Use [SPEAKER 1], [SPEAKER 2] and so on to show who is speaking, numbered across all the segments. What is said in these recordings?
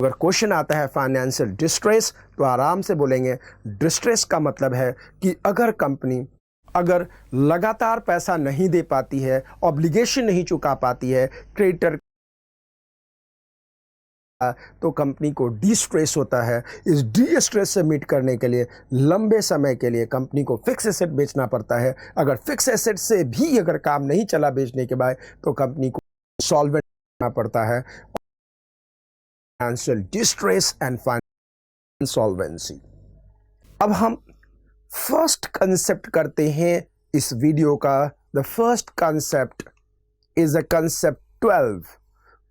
[SPEAKER 1] अगर क्वेश्चन आता है फाइनेंशियल डिस्ट्रेस तो आराम से बोलेंगे डिस्ट्रेस का मतलब है कि अगर कंपनी अगर लगातार पैसा नहीं दे पाती है, ऑब्लिगेशन नहीं चुका पाती है, क्रेडिटर तो कंपनी को डिस्ट्रेस होता है। इस डिस्ट्रेस से मीट करने के लिए लंबे समय के लिए कंपनी को फिक्स एसेट बेचना पड़ता है। अगर फिक्स एसेट से भी अगर काम नहीं चला बेचने के बाद तो कंपनी को सॉल्वेंट करना पड़ता है। Financial distress and financial insolvency. अब हम फर्स्ट कंसेप्ट करते हैं इस वीडियो का। The first concept is the concept 12,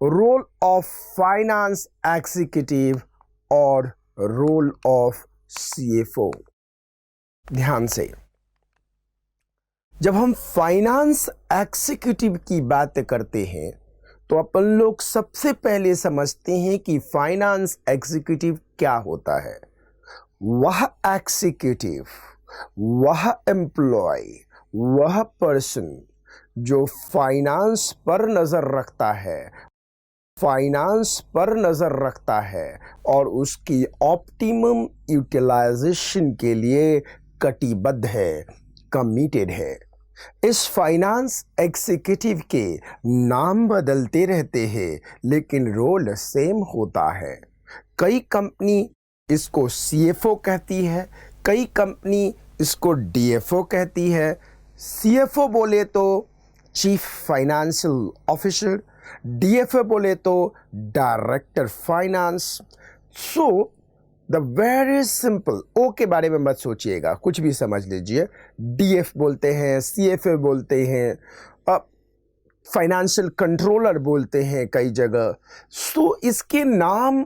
[SPEAKER 1] role of finance executive और रोल ऑफ सीएफओ। ध्यान से, जब हम फाइनेंस एग्जीक्यूटिव की बात करते हैं तो अपन लोग सबसे पहले समझते हैं कि फाइनेंस एग्जीक्यूटिव क्या होता है। वह एग्जीक्यूटिव, वह एम्प्लॉय, वह पर्सन जो फाइनेंस पर नजर रखता है, फाइनेंस पर नजर रखता है और उसकी ऑप्टिमम यूटिलाइजेशन के लिए कटिबद्ध है, कमिटेड है। इस फाइनेंस एग्जीक्यूटिव के नाम बदलते रहते हैं लेकिन रोल सेम होता है। कई कंपनी इसको सीएफओ कहती है, कई कंपनी इसको डीएफओ कहती है। सीएफओ बोले तो चीफ फाइनेंशियल ऑफिसर, डीएफओ बोले तो director finance. So the very simple, ओ के बारे में मत सोचिएगा, कुछ भी समझ लीजिए। डीएफ बोलते हैं, सीएफओ बोलते हैं, फाइनेंशियल कंट्रोलर बोलते हैं कई जगह। सो इसके नाम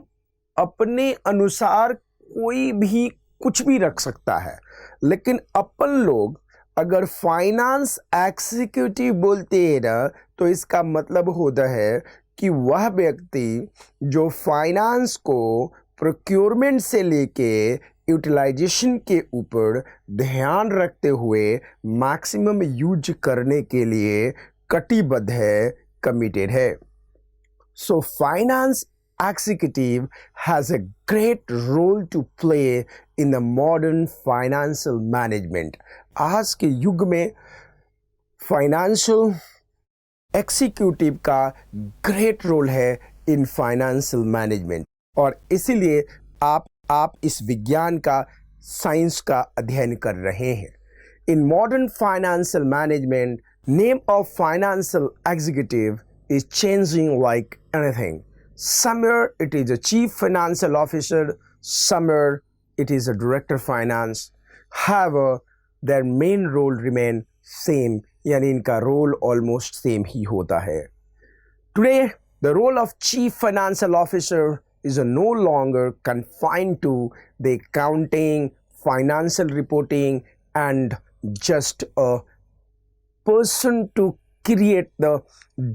[SPEAKER 1] अपने अनुसार कोई भी कुछ भी रख सकता है, लेकिन अपन लोग अगर फाइनेंस एग्जीक्यूटिव बोलते हैं ना तो इसका मतलब होता है कि वह व्यक्ति जो फाइनेंस को प्रोक्योरमेंट से लेके यूटिलाइजेशन के ऊपर ध्यान रखते हुए मैक्सिमम यूज करने के लिए कटिबद्ध है, कमिटेड है। So finance executive has a great role to play in the modern financial management. आज के युग में फाइनेंशियल एग्जीक्यूटिव का ग्रेट रोल है इन फाइनेंशियल मैनेजमेंट और इसीलिए आप इस विज्ञान का, साइंस का अध्ययन कर रहे हैं। In modern financial management, name of financial executive is changing like anything. Somewhere it is a chief financial officer, somewhere it is a director finance. However, their main role remain same, यानी इनका role almost same ही होता है. Today, the role of chief financial officer is no longer confined to the accounting, financial reporting, and just a person to create the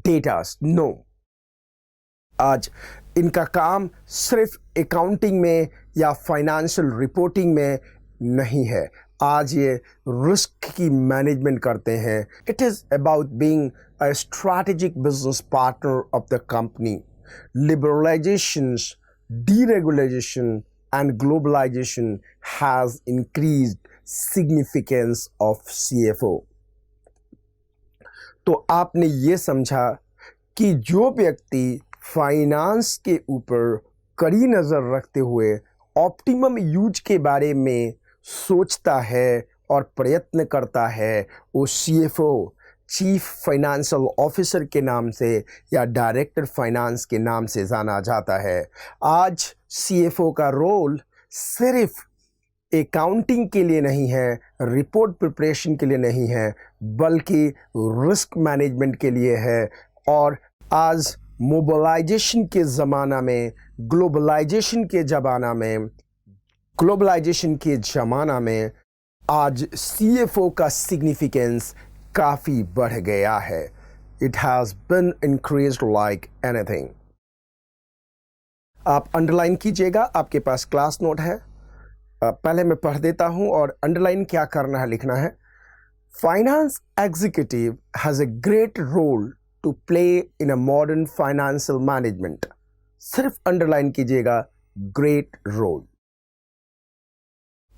[SPEAKER 1] data. No. आज इनका काम सिर्फ accounting में या फाइनेंशियल रिपोर्टिंग में नहीं है, आज ये रिस्क की मैनेजमेंट करते हैं। It is about being a strategic business partner of the company. Liberalisations, deregulation and globalisation has increased significance of CFO. तो आपने ये समझा कि जो व्यक्ति फाइनेंस के ऊपर कड़ी नज़र रखते हुए ऑप्टिमम यूज के बारे में सोचता है और प्रयत्न करता है, वो सीएफओ, चीफ फाइनेंशियल ऑफिसर के नाम से या डायरेक्टर फाइनेंस के नाम से जाना जाता है। आज सीएफओ का रोल सिर्फ अकाउंटिंग के लिए नहीं है, रिपोर्ट प्रिपरेशन के लिए नहीं है, बल्कि रिस्क मैनेजमेंट के लिए है। और आज मोबिलाइजेशन के ज़माना में, ग्लोबलाइजेशन के ज़माना में आज सीएफओ का सिग्निफिकेंस काफ़ी बढ़ गया है. It has been increased like anything. आप अंडरलाइन कीजिएगा, आपके पास क्लास नोट है, पहले मैं पढ़ देता हूं और अंडरलाइन क्या करना है लिखना है. Finance executive has a great role to play in a modern financial management. सिर्फ अंडरलाइन कीजिएगा ग्रेट रोल।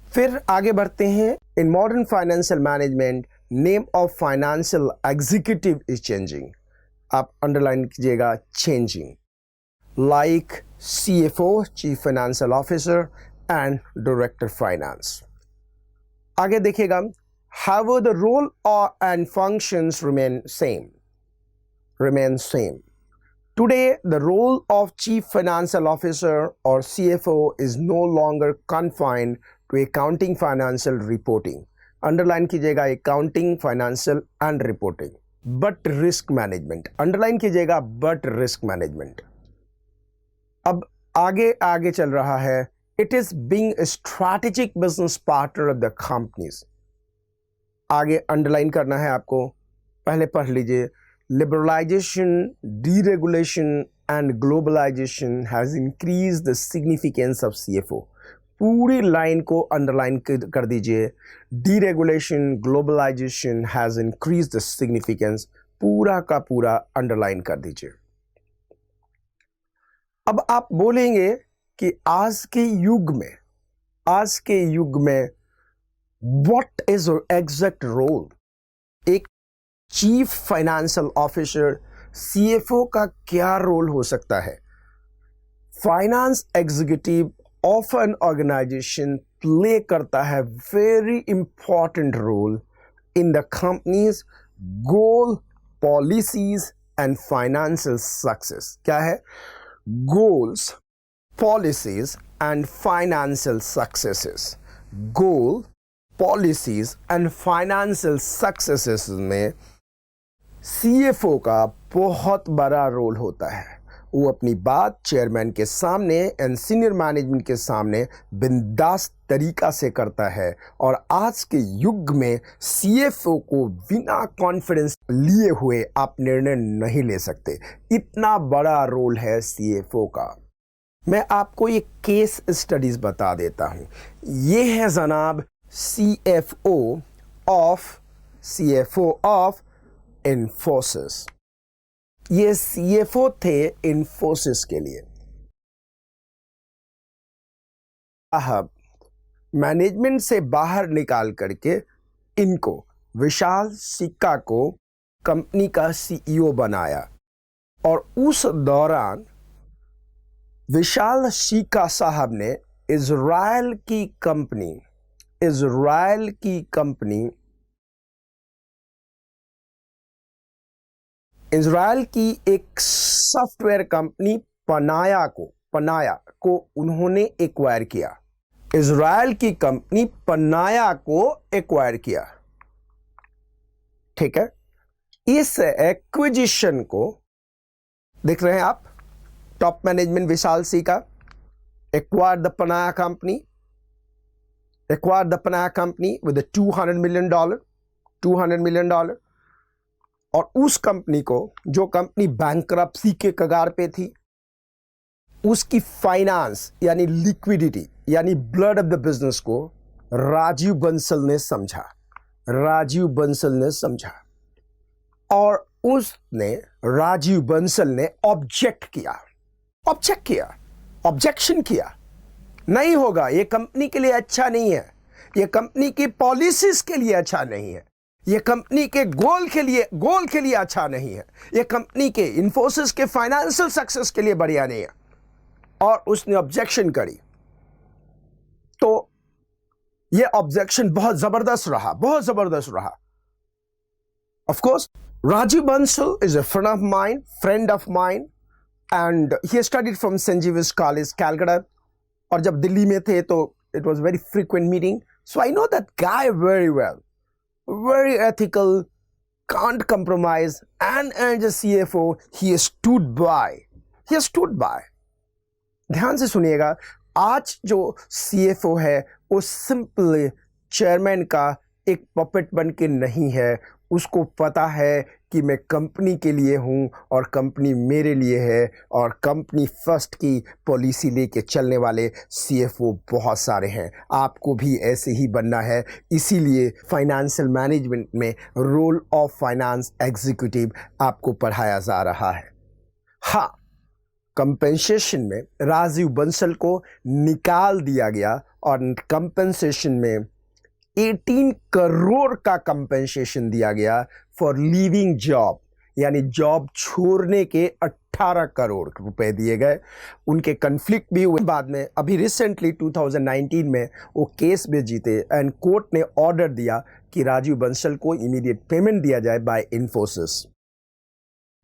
[SPEAKER 1] फिर आगे बढ़ते हैं। In modern financial management name of financial executive is changing. आप अंडरलाइन कीजिएगा changing, like CFO chief financial officer and director finance. आगे देखिएगा, however the role and functions remain same. Today the role of chief financial officer or CFO is no longer confined to accounting, financial reporting. Underline कीजिएगा accounting, financial and reporting, but risk management. Underline कीजिएगा but risk management. अब आगे चल रहा है, it is being a strategic business partner of the companies. आगे underline करना है आपको, पहले पढ़ लीजिए। Liberalisation, deregulation and globalisation has increase the significance of CFO। पूरी लाइन को अंडरलाइन कर दीजिए। Deregulation, globalisation has increase the significance, पूरा का पूरा अंडरलाइन कर दीजिए। अब आप बोलेंगे कि आज के युग में What is your exact role? एक चीफ फाइनेंशियल ऑफिसर CFO का क्या रोल हो सकता है? Finance executive of an organisation play करता है very important role in the companies goal, policies and financial success. क्या है? Goals, policies and financial successes. Goal, policies and financial successes में CFO का बहुत बड़ा रोल होता है। वो अपनी बात चेयरमैन के सामने एंड सीनियर मैनेजमेंट के सामने बिंदास तरीका से करता है, और आज के युग में CFO को बिना कॉन्फिडेंस लिए हुए आप निर्णय नहीं ले सकते। इतना बड़ा रोल है CFO का। मैं आपको ये केस स्टडीज बता देता हूँ। ये है जनाब CFO ऑफ इन्फोसिस। ये CFO थे इन्फोसिस के लिए। अब मैनेजमेंट से बाहर निकाल करके इनको, विशाल सिक्का को कंपनी का CEO बनाया, और उस दौरान विशाल सिक्का साहब ने इजराइल की एक सॉफ्टवेयर कंपनी पनाया को उन्होंने एक्वायर किया। इजराइल की कंपनी पनाया को एक्वायर किया। ठीक है, इस एक्विजिशन को देख रहे हैं आप। टॉप मैनेजमेंट विशाल सिक्का acquired the Panaya company with a $200 million, और उस कंपनी को, जो कंपनी बैंकरप्सी के कगार पे थी, उसकी फाइनेंस यानी लिक्विडिटी यानी ब्लड ऑफ द बिजनेस को राजीव बंसल ने समझा, और उसने, राजीव बंसल ने ऑब्जेक्शन किया। नहीं होगा, ये कंपनी के लिए अच्छा नहीं है, ये कंपनी की पॉलिसीज के लिए अच्छा नहीं है, ये कंपनी के गोल के लिए अच्छा नहीं है, ये कंपनी के इन्फोसिस के फाइनेंशियल सक्सेस के लिए बढ़िया नहीं है, और उसने ऑब्जेक्शन करी। तो ये ऑब्जेक्शन बहुत जबरदस्त रहा। Of course Rajiv Bansal is a friend of mine, and he studied from St. Jewish College, Calcutta. और जब दिल्ली में थे तो it was very frequent meeting, so I know that guy very well, very ethical, can't compromise, and as a CFO he stood by. ध्यान से सुनिएगा, आज जो CFO है वो सिंपल चेयरमैन का एक पपेट बन के नहीं है। उसको पता है कि मैं कंपनी के लिए हूँ और कंपनी मेरे लिए है, और कंपनी फर्स्ट की पॉलिसी लेके चलने वाले CFO बहुत सारे हैं। आपको भी ऐसे ही बनना है। इसीलिए फाइनेंशियल मैनेजमेंट में रोल ऑफ फाइनेंस एग्जीक्यूटिव आपको पढ़ाया जा रहा है। हाँ, कंपेंसेशन में राजीव बंसल को निकाल दिया गया और कंपेंसेशन में 18 करोड़ का कंपेंसेशन दिया गया फॉर लीविंग जॉब, यानी जॉब छोड़ने के 18 करोड़ रुपए दिए गए। उनके कन्फ्लिक्ट भी हुए बाद में। अभी रिसेंटली 2019 में वो केस भी जीते एंड कोर्ट ने ऑर्डर दिया कि राजीव बंसल को इमीडिएट पेमेंट दिया जाए बाय इन्फोसिस।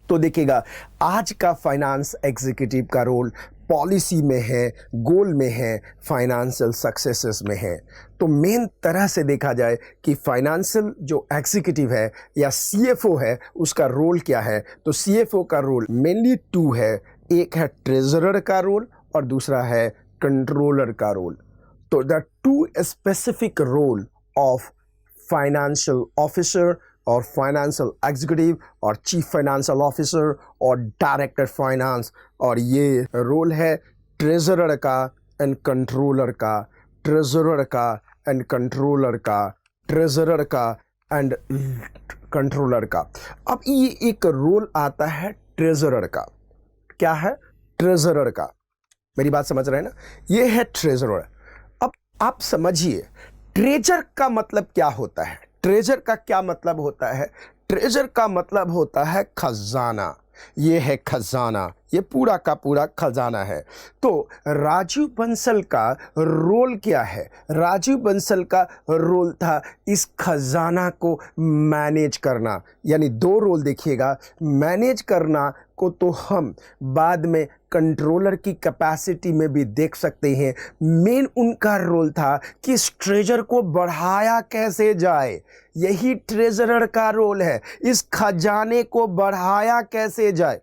[SPEAKER 1] तो देखिएगा, आज का फाइनेंस एग्जीक्यूटिव का रोल पॉलिसी में है, गोल में है, फाइनेंशियल सक्सेसेस में है। तो मेन तरह से देखा जाए कि फाइनेंशियल जो एग्जीक्यूटिव है या सीएफओ है, उसका रोल क्या है, तो सीएफओ का रोल मेनली 2 है। एक है ट्रेजरर का रोल और दूसरा है कंट्रोलर का रोल। तो the 2 specific role of financial officer और फाइनेंशियल एग्जीक्यूटिव और चीफ फाइनेंशियल ऑफिसर और डायरेक्टर फाइनेंस, और ये रोल है ट्रेजरर का एंड कंट्रोलर का, ट्रेजरर का एंड कंट्रोलर का, ट्रेजरर का एंड कंट्रोलर का। अब ये एक रोल आता है ट्रेजरर का। क्या है? ट्रेजरर का। मेरी बात समझ रहे हैं ना? ये है ट्रेजरर। अब आप समझिए, ट्रेजर का मतलब क्या होता है? ट्रेजर का क्या मतलब होता है? ट्रेजर का मतलब होता है खजाना। ये है खजाना, ये पूरा का पूरा खजाना है। तो राजीव बंसल का रोल क्या है? राजीव बंसल का रोल था इस खजाना को मैनेज करना। यानी 2 रोल देखिएगा, मैनेज करना को तो हम बाद में कंट्रोलर की कैपेसिटी में भी देख सकते हैं। मेन उनका रोल था कि इस ट्रेजर को बढ़ाया कैसे जाए, यही ट्रेजरर का रोल है। इस खजाने को बढ़ाया कैसे जाए।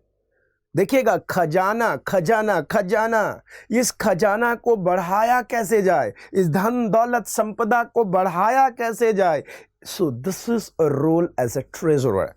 [SPEAKER 1] देखिएगा, खजाना खजाना खजाना, इस खजाना को बढ़ाया कैसे जाए, इस धन दौलत संपदा को बढ़ाया कैसे जाए। So this is a role as a treasurer.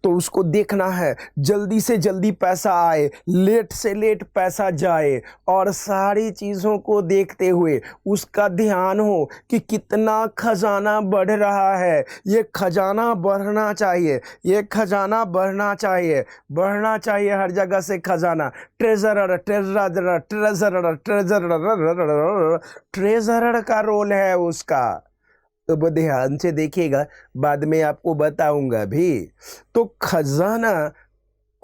[SPEAKER 1] तो उसको देखना है जल्दी से जल्दी पैसा आए, लेट से लेट पैसा जाए, और सारी चीज़ों को देखते हुए उसका ध्यान हो कि कितना खजाना बढ़ रहा है। ये खजाना बढ़ना चाहिए, ये खजाना बढ़ना चाहिए, बढ़ना चाहिए हर जगह से खजाना। Treasurer treasurer treasurer treasurer treasurer का रोल है उसका। अब ध्यान से देखिएगा, बाद में आपको बताऊंगा भी। तो खजाना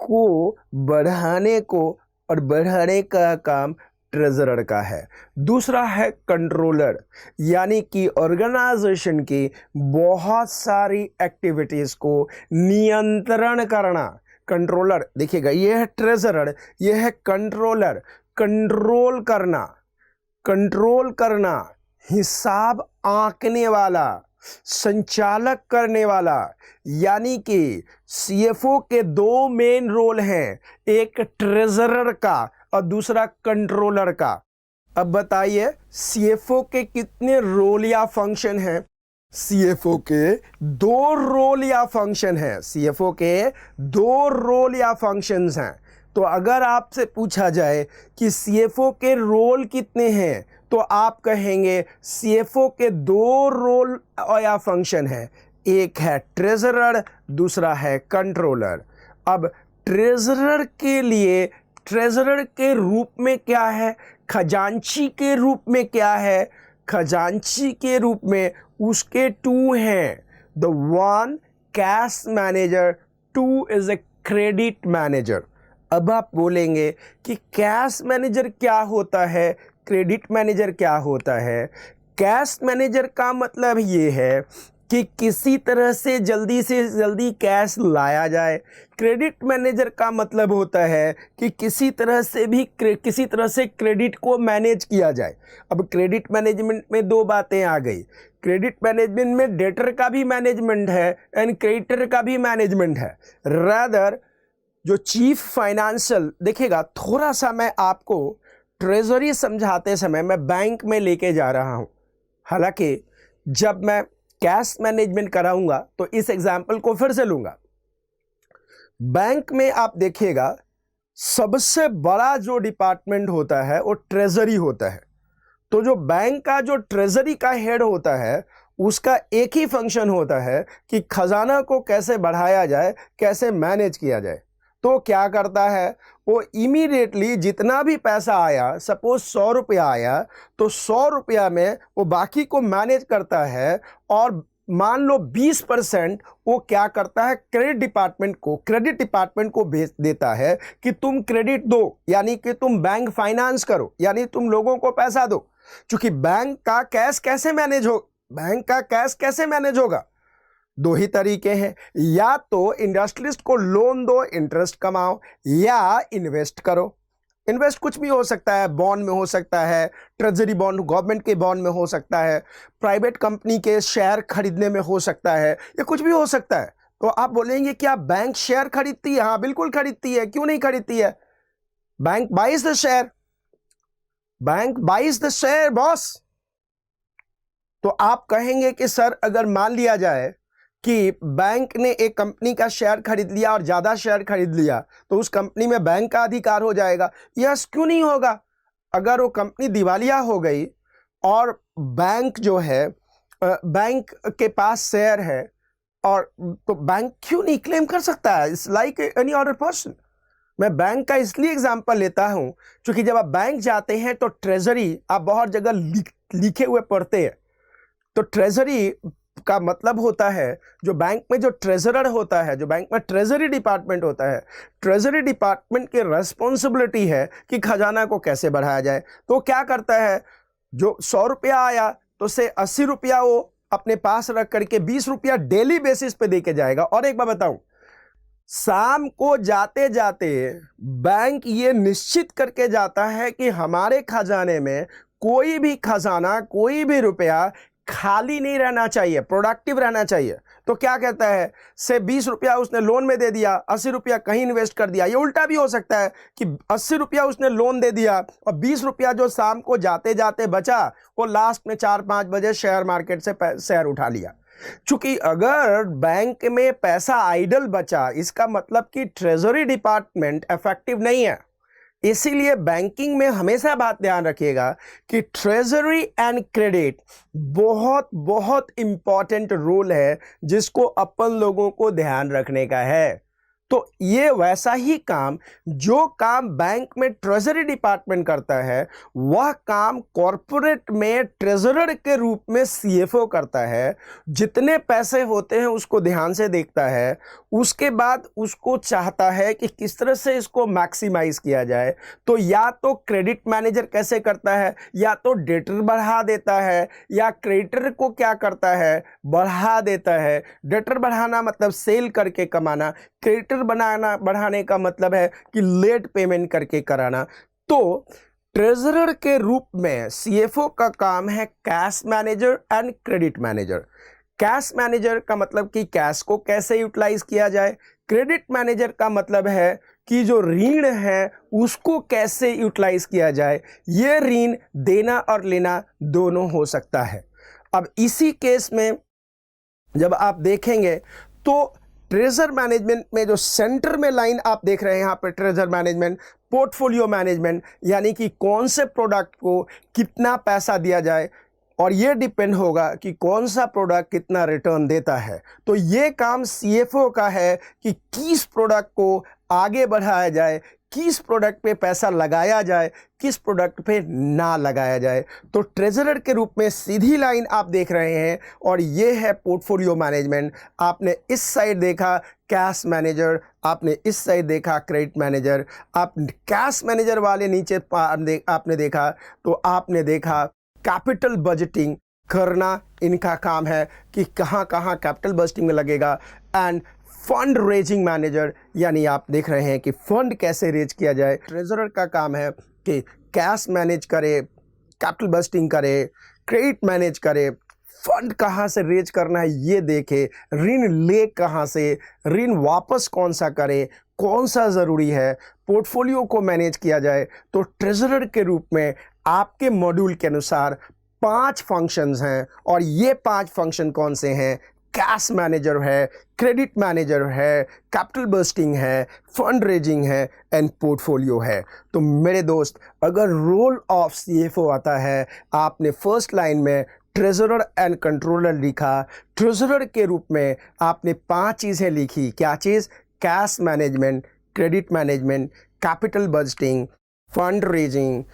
[SPEAKER 1] को बढ़ाने को और बढ़ाने का काम ट्रेजरर का है। दूसरा है कंट्रोलर, यानी कि ऑर्गेनाइजेशन की बहुत सारी एक्टिविटीज को नियंत्रण करना। कंट्रोलर देखिएगा, ये है ट्रेजरर, ये है कंट्रोलर। कंट्रोल करना, कंट्रोल करना, हिसाब आंकने वाला, संचालक करने वाला। यानी कि सीएफओ के 2 मेन रोल हैं, एक ट्रेजरर का और दूसरा कंट्रोलर का। अब बताइए, सीएफओ के कितने रोल या फंक्शन हैं? सीएफओ के 2 रोल या फंक्शन हैं। सीएफओ के 2 रोल या फंक्शंस हैं। तो अगर आपसे पूछा जाए कि सीएफओ के रोल कितने हैं, तो आप कहेंगे सीएफओ के 2 रोल या फंक्शन है, एक है ट्रेजरर, दूसरा है कंट्रोलर। अब ट्रेजरर के लिए, ट्रेजरर के रूप में क्या है, खजांची के रूप में क्या है, खजांची के रूप में उसके 2 हैं। The 1 cash manager, 2 is a credit manager. अब आप बोलेंगे कि कैश मैनेजर क्या होता है, क्रेडिट मैनेजर क्या होता है? कैश मैनेजर का मतलब ये है कि किसी तरह से जल्दी कैश लाया जाए। क्रेडिट मैनेजर का मतलब होता है कि किसी तरह से क्रेडिट को मैनेज किया जाए। अब क्रेडिट मैनेजमेंट में 2 बातें आ गई। क्रेडिट मैनेजमेंट में डेटर का भी मैनेजमेंट है एंड क्रेडिटर का भी मैनेजमेंट है। रादर जो चीफ फाइनेंशियल, देखिएगा थोड़ा सा मैं आपको ट्रेजरी समझाते समय मैं बैंक में लेके जा रहा हूं। हालांकि जब मैं कैश मैनेजमेंट कराऊंगा तो इस एग्जाम्पल को फिर से लूंगा। बैंक में आप देखिएगा सबसे बड़ा जो डिपार्टमेंट होता है वो ट्रेजरी होता है। तो जो बैंक का जो ट्रेजरी का हेड होता है उसका एक ही फंक्शन होता है कि खजाना को कैसे बढ़ाया जाए, कैसे मैनेज किया जाए। तो क्या करता है, वो इमीडिएटली जितना भी पैसा आया, सपोज 100 रुपया आया, तो 100 रुपया में वो बाकी को मैनेज करता है और मान लो 20% वो क्या करता है, क्रेडिट डिपार्टमेंट को भेज देता है कि तुम क्रेडिट दो, यानी कि तुम बैंक फाइनेंस करो, यानी तुम लोगों को पैसा दो। क्योंकि बैंक का कैश कैसे मैनेज होगा? दो ही तरीके हैं, या तो इंडस्ट्रियलिस्ट को लोन दो, इंटरेस्ट कमाओ, या इन्वेस्ट करो। इन्वेस्ट कुछ भी हो सकता है, बॉन्ड में हो सकता है, ट्रेजरी बॉन्ड, गवर्नमेंट के बॉन्ड में हो सकता है, प्राइवेट कंपनी के शेयर खरीदने में हो सकता है, या कुछ भी हो सकता है। तो आप बोलेंगे क्या बैंक शेयर खरीदती है? हाँ, बिल्कुल खरीदती है। क्यों नहीं खरीदती है? Bank buys the share boss. तो आप कहेंगे कि सर, अगर मान लिया जाए कि बैंक ने एक कंपनी का शेयर खरीद लिया और ज़्यादा शेयर खरीद लिया, तो उस कंपनी में बैंक का अधिकार हो जाएगा। यस, क्यों नहीं होगा? अगर वो कंपनी दिवालिया हो गई और बैंक जो है, बैंक के पास शेयर है, और तो बैंक क्यों नहीं क्लेम कर सकता है? It's like any other person. मैं बैंक का इसलिए एग्जांपल लेता हूं क्योंकि जब आप बैंक जाते हैं तो ट्रेजरी आप बहुत जगह लिखे हुए पढ़ते हैं। तो ट्रेजरी का मतलब होता है, जो बैंक में जो ट्रेजरर होता है, जो बैंक में ट्रेजरी डिपार्टमेंट होता है, ट्रेजरी डिपार्टमेंट की रेस्पॉन्सिबिलिटी है कि खजाना को कैसे बढ़ाया जाए। तो क्या करता है, जो 100 रुपया आया तो उसे 80 रुपया वो अपने पास रख करके 20 रुपया डेली बेसिस पे दे के जाएगा। और एक बात बताऊं, शाम को जाते जाते बैंक ये निश्चित करके जाता है कि हमारे खजाने में कोई भी खजाना, कोई भी रुपया खाली नहीं रहना चाहिए, प्रोडक्टिव रहना चाहिए। तो क्या कहता है, से 20 रुपया उसने लोन में दे दिया, 80 रुपया कहीं इन्वेस्ट कर दिया। ये उल्टा भी हो सकता है कि 80 रुपया उसने लोन दे दिया और 20 रुपया जो शाम को जाते जाते बचा, वो लास्ट में 4-5 बजे शेयर मार्केट से शेयर उठा लिया। क्योंकि अगर बैंक में पैसा आइडल बचा, इसका मतलब कि ट्रेजरी डिपार्टमेंट इफेक्टिव नहीं है। इसीलिए बैंकिंग में हमेशा बात ध्यान रखिएगा कि ट्रेजरी एंड क्रेडिट बहुत बहुत इंपॉर्टेंट रोल है, जिसको अपन लोगों को ध्यान रखने का है। तो ये वैसा ही काम, जो काम बैंक में ट्रेजरी डिपार्टमेंट करता है, वह काम कॉरपोरेट में ट्रेजरर के रूप में सीएफओ करता है। जितने पैसे होते हैं उसको ध्यान से देखता है, उसके बाद उसको चाहता है कि किस तरह से इसको मैक्सिमाइज किया जाए। तो या तो क्रेडिट मैनेजर कैसे करता है, या तो डेटर बढ़ा देता है, या क्रेडिटर को क्या करता है, बढ़ा देता है। डेटर बढ़ाना मतलब सेल करके कमाना, क्रेडिटर बढ़ाने का मतलब है कि लेट पेमेंट करके कराना। तो ट्रेजरर के रूप में सीएफओ का काम है cash manager and credit manager. Cash manager का मतलब कि कैश को कैसे यूटिलाइज किया जाए, क्रेडिट मैनेजर का मतलब है कि जो ऋण है उसको कैसे यूटिलाइज किया जाए। ये ऋण देना और लेना दोनों हो सकता है। अब इसी केस में जब आप देखेंगे तो ट्रेजर मैनेजमेंट में जो सेंटर में लाइन आप देख रहे हैं यहाँ पे, ट्रेजर मैनेजमेंट, पोर्टफोलियो मैनेजमेंट, यानी कि कौन से प्रोडक्ट को कितना पैसा दिया जाए, और ये डिपेंड होगा कि कौन सा प्रोडक्ट कितना रिटर्न देता है। तो ये काम सीएफओ का है कि किस प्रोडक्ट को आगे बढ़ाया जाए, किस प्रोडक्ट पे पैसा लगाया जाए, किस प्रोडक्ट पे ना लगाया जाए। तो ट्रेजरर के रूप में सीधी लाइन आप देख रहे हैं, और ये है पोर्टफोलियो मैनेजमेंट। आपने इस साइड देखा कैश मैनेजर, आपने इस साइड देखा क्रेडिट मैनेजर। आप कैश मैनेजर वाले नीचे आपने देखा, तो आपने देखा कैपिटल बजटिंग करना इनका काम है कि कहाँ कहाँ कैपिटल बजटिंग में लगेगा। एंड फंड रेजिंग मैनेजर, यानी आप देख रहे हैं कि फंड कैसे रेज किया जाए। ट्रेजरर का काम है कि कैश मैनेज करे, कैपिटल बस्टिंग करे, क्रेडिट मैनेज करे, फंड कहाँ से रेज करना है ये देखे, ऋण ले कहाँ से, ऋण वापस कौन सा करे, कौन सा ज़रूरी है, पोर्टफोलियो को मैनेज किया जाए। तो ट्रेजरर के रूप में आपके मॉड्यूल के अनुसार 5 फंक्शंस हैं, और ये 5 फंक्शन कौन से हैं? कैश मैनेजर है, क्रेडिट मैनेजर है, कैपिटल बस्टिंग है, फंड रेजिंग है, एंड पोर्टफोलियो है। तो मेरे दोस्त, अगर रोल ऑफ सीएफओ आता है, आपने फर्स्ट लाइन में ट्रेजरर एंड कंट्रोलर लिखा। ट्रेजरर के रूप में आपने 5 चीज़ें लिखी। क्या चीज़? Cash management, credit management, capital budgeting, fund raising,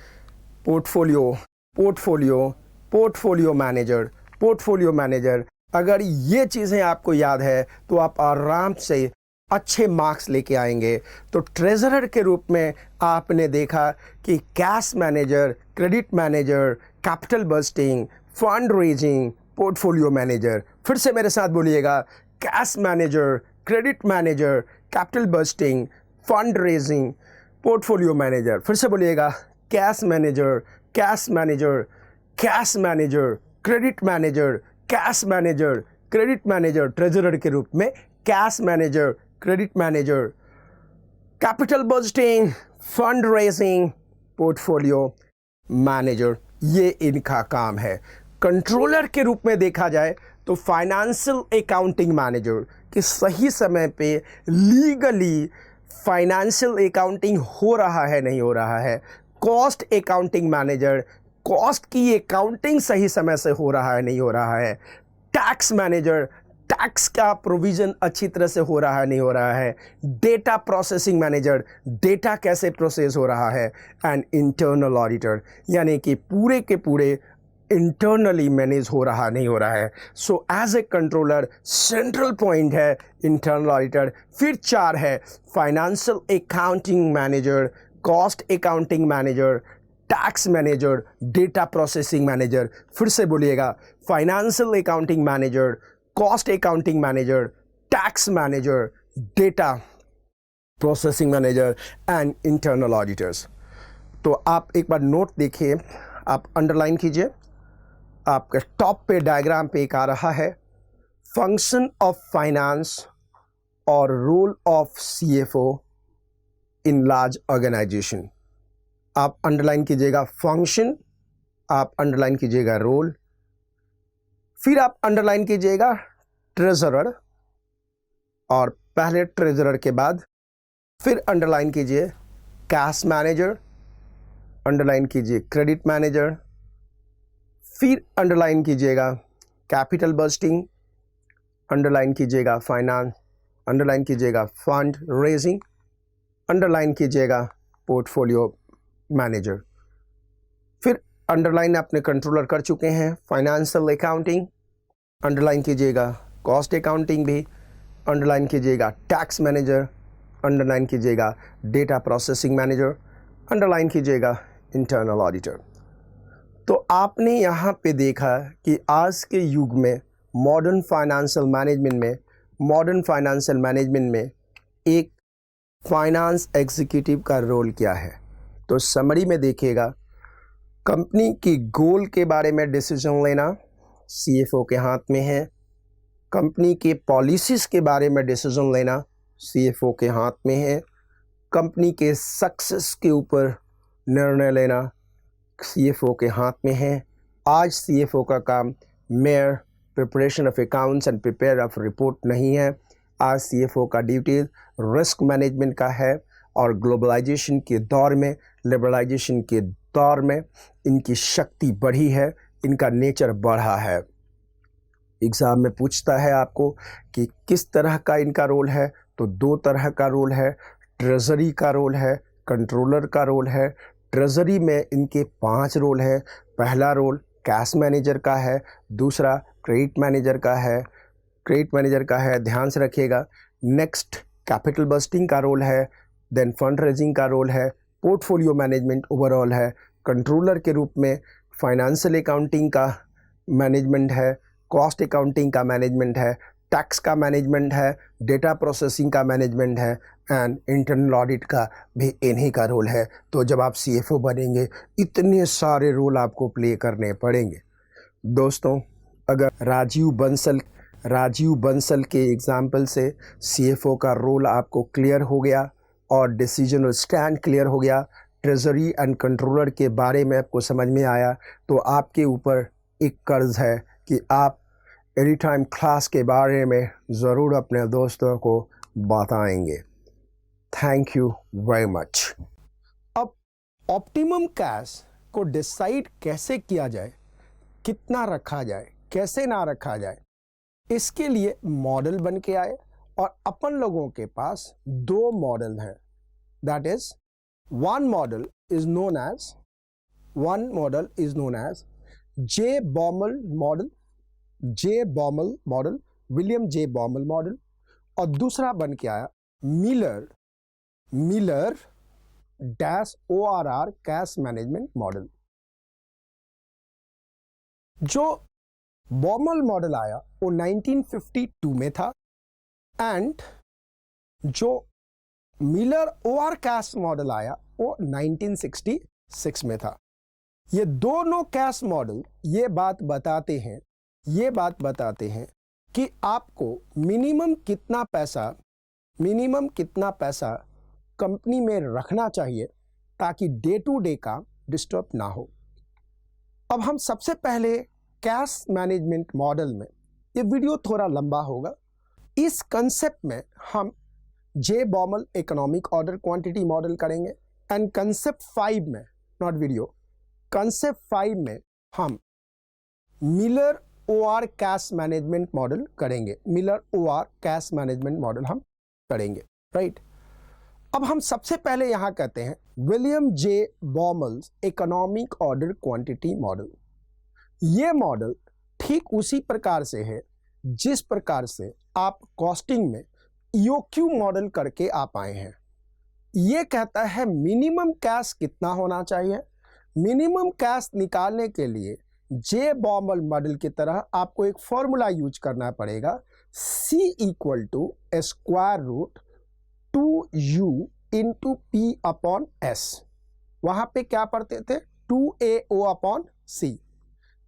[SPEAKER 1] portfolio manager. अगर ये चीज़ें आपको याद है तो आप आराम से अच्छे मार्क्स लेके आएंगे। तो ट्रेजरर के रूप में आपने देखा कि cash manager, credit manager, capital budgeting, fund raising, portfolio manager. फिर से मेरे साथ बोलिएगा, cash manager, credit manager, capital budgeting, fund raising, portfolio manager. फिर से बोलिएगा, cash manager, cash manager, cash manager, credit manager, cash manager, credit manager. Treasurer के रूप में cash manager, credit manager, capital budgeting, fund raising, portfolio manager, ये इनका काम है। कंट्रोलर के रूप में देखा जाए तो फाइनेंशियल अकाउंटिंग मैनेजर कि सही समय पे लीगली फाइनेंशियल अकाउंटिंग हो रहा है नहीं हो रहा है। कॉस्ट अकाउंटिंग मैनेजर, कॉस्ट की अकाउंटिंग सही समय से हो रहा है नहीं हो रहा है। टैक्स मैनेजर, टैक्स का प्रोविज़न अच्छी तरह से हो रहा है नहीं हो रहा है। डेटा प्रोसेसिंग मैनेजर, डेटा कैसे प्रोसेस हो रहा है। एंड इंटरनल ऑडिटर, यानी कि पूरे के पूरे इंटरनली मैनेज हो रहा नहीं हो रहा है। So as a controller central point है इंटरनल ऑडिटर। फिर 4 है financial accounting manager, cost accounting manager, tax manager, data processing manager. फिर से बोलिएगा, financial accounting manager, cost accounting manager, tax manager, data processing manager and internal auditors. तो आप एक बार note देखिए, आप अंडरलाइन कीजिए। आपके टॉप पे डायग्राम पे एक आ रहा है, फंक्शन ऑफ फाइनेंस और role of CFO in large organisation. आप अंडरलाइन कीजिएगा फंक्शन, आप अंडरलाइन कीजिएगा रोल, फिर आप अंडरलाइन कीजिएगा ट्रेजरर, और पहले ट्रेजरर के बाद फिर अंडरलाइन कीजिए कैश मैनेजर, अंडरलाइन कीजिए क्रेडिट मैनेजर, फिर अंडरलाइन कीजिएगा कैपिटल बस्टिंग, अंडरलाइन कीजिएगा फाइनेंस, अंडरलाइन कीजिएगा फंड रेजिंग, अंडरलाइन कीजिएगा पोर्टफोलियो मैनेजर। फिर अंडरलाइन अपने कंट्रोलर कर चुके हैं फाइनेंशियल अकाउंटिंग, अंडरलाइन कीजिएगा कॉस्ट अकाउंटिंग भी, अंडरलाइन कीजिएगा टैक्स मैनेजर, अंडरलाइन कीजिएगा डेटा प्रोसेसिंग मैनेजर, अंडरलाइन कीजिएगा इंटरनल ऑडिटर। तो आपने यहाँ पे देखा कि आज के युग में मॉडर्न फाइनेंशियल मैनेजमेंट में एक फाइनेंस एग्जीक्यूटिव का रोल क्या है। तो समरी में देखिएगा, कंपनी की गोल के बारे में डिसीजन लेना सीएफओ के हाथ में है। कंपनी के पॉलिसीज़ के बारे में डिसीजन लेना सीएफओ के हाथ में है। कंपनी के सक्सेस के ऊपर निर्णय लेना सीएफओ के हाथ में है। आज सीएफओ का काम mayor preparation of accounts and prepare of report नहीं है। आज सीएफओ का ड्यूटीज रिस्क मैनेजमेंट का है, और ग्लोबलाइजेशन के दौर में, लिबरलाइजेशन के दौर में इनकी शक्ति बढ़ी है, इनका नेचर बढ़ा है। एग्ज़ाम में पूछता है आपको कि किस तरह का इनका रोल है, तो 2 तरह का रोल है। ट्रेजरी का रोल है, कंट्रोलर का रोल है। ट्रेजरी में इनके 5 रोल है। पहला रोल कैश मैनेजर का है, दूसरा क्रेडिट मैनेजर का है, ध्यान से रखिएगा। नेक्स्ट कैपिटल बस्टिंग का रोल है, देन फंड रेजिंग का रोल है, पोर्टफोलियो मैनेजमेंट ओवरऑल है। कंट्रोलर के रूप में फाइनेंशियल अकाउंटिंग का मैनेजमेंट है, कॉस्ट अकाउंटिंग का मैनेजमेंट है, टैक्स का मैनेजमेंट है, डेटा प्रोसेसिंग का मैनेजमेंट है, एंड इंटरनल ऑडिट का भी इन्हीं का रोल है। तो जब आप सीएफओ बनेंगे इतने सारे रोल आपको प्ले करने पड़ेंगे। दोस्तों, अगर राजीव बंसल के एग्जाम्पल से सीएफओ का रोल आपको क्लियर हो गया और डिसीजन और स्टैंड क्लियर हो गया, ट्रेजरी एंड कंट्रोलर के बारे में आपको समझ में आया, तो आपके ऊपर एक कर्ज है कि आप एनी टाइम क्लास के बारे में ज़रूर अपने दोस्तों को बताएंगे। Thank you very much. अब ऑप्टिमम कैश को डिसाइड कैसे किया जाए, कितना रखा जाए, कैसे ना रखा जाए, इसके लिए मॉडल बन के आए, और अपन लोगों के पास 2 मॉडल हैं। that is one model is known as J. Baumol model, William J Baumol model, और दूसरा बन के आया Miller dash ORR cash management model. जो बॉमल मॉडल आया वो 1952 में था एंड जो मिलर OR कैश मॉडल आया वो 1966 में था। ये दोनों कैश मॉडल ये बात बताते हैं कि आपको मिनिमम कितना पैसा कंपनी में रखना चाहिए ताकि डे टू डे काम डिस्टर्ब ना हो। अब हम सबसे पहले कैश मैनेजमेंट मॉडल में, ये वीडियो थोड़ा लंबा होगा, इस कंसेप्ट में हम J Baumol economic order quantity model करेंगे एंड कंसेप्ट 5 में, नॉट वीडियो, कंसेप्ट 5 में हम Miller OR cash management model करेंगे, हम करेंगे, राइट। अब हम सबसे पहले यहां कहते हैं William J Baumol's economic order quantity model. ये मॉडल ठीक उसी प्रकार से है जिस प्रकार से आप कॉस्टिंग में EOQ मॉडल करके आप आए हैं। ये कहता है मिनिमम कैश कितना होना चाहिए। मिनिमम कैश निकालने के लिए जे बॉमल मॉडल की तरह आपको एक फॉर्मूला यूज करना पड़ेगा, C = square root 2U × P/S। वहां पे क्या पढ़ते थे 2AO/C।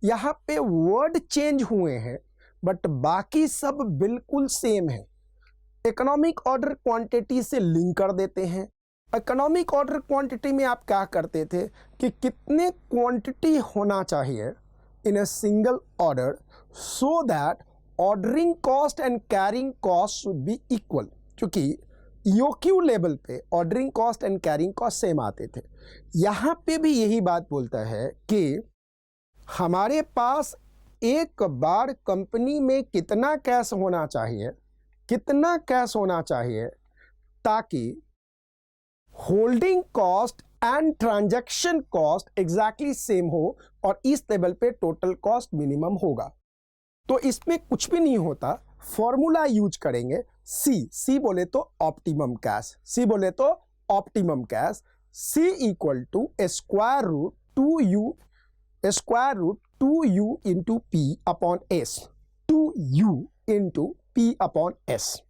[SPEAKER 1] यहाँ पे वर्ड चेंज हुए हैं बट बाकी सब बिल्कुल सेम है। इकोनॉमिक ऑर्डर क्वांटिटी से लिंक कर देते हैं। इकोनॉमिक ऑर्डर क्वांटिटी में आप क्या करते थे कि कितने क्वांटिटी होना चाहिए in a single order so that ordering cost and carrying cost should be equal, क्योंकि EOQ लेवल पे ordering cost and carrying cost same आते थे। यहाँ पे भी यही बात बोलता है कि हमारे पास एक बार कंपनी में कितना कैश होना चाहिए ताकि holding cost and transaction cost exactly same हो और इस लेवल पे टोटल कॉस्ट मिनिमम होगा। तो इसमें कुछ भी नहीं होता, फॉर्मूला यूज करेंगे C बोले तो optimum cash, C = square root 2U × P/S।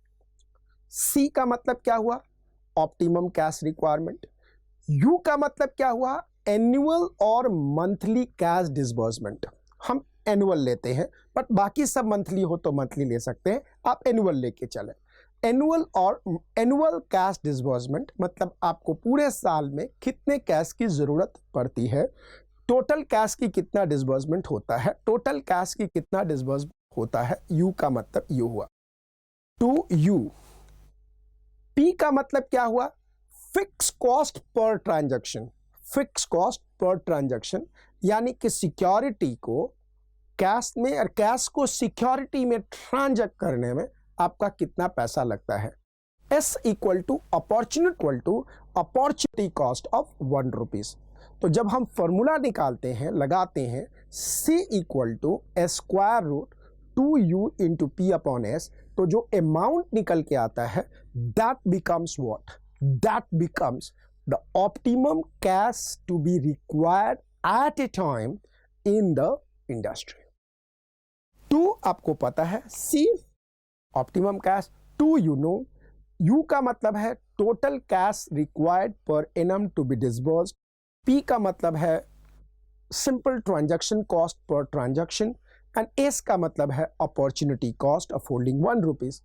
[SPEAKER 1] C का मतलब क्या हुआ, ऑप्टिमम कैश रिक्वायरमेंट। U का मतलब क्या हुआ, एनुअल और मंथली कैश डिसबर्समेंट। हम एनुअल लेते हैं बट बाकी सब मंथली हो तो मंथली ले सकते हैं, आप एनुअल लेके चले। एनुअल कैश डिसबर्समेंट मतलब आपको पूरे साल में कितने कैश की जरूरत पड़ती है, टोटल कैश की कितना डिसबर्समेंट होता है, U का मतलब यू हुआ 2U। P का मतलब क्या हुआ, फिक्स कॉस्ट पर ट्रांजैक्शन, यानी कि सिक्योरिटी को कैश में और कैश को सिक्योरिटी में ट्रांजैक्ट करने में आपका कितना पैसा लगता है। S = opportunity cost of 1 rupees. तो जब हम फॉर्मूला निकालते हैं, लगाते हैं C = square root 2U × P/S, तो जो अमाउंट निकल के आता है that becomes the optimum cash to be required at a time in the industry. 2 आपको पता है, C optimum cash, 2 you know, U का मतलब है total cash required per annum to be disbursed, P का मतलब है simple transaction cost per transaction and S का मतलब है opportunity cost of holding 1 rupees.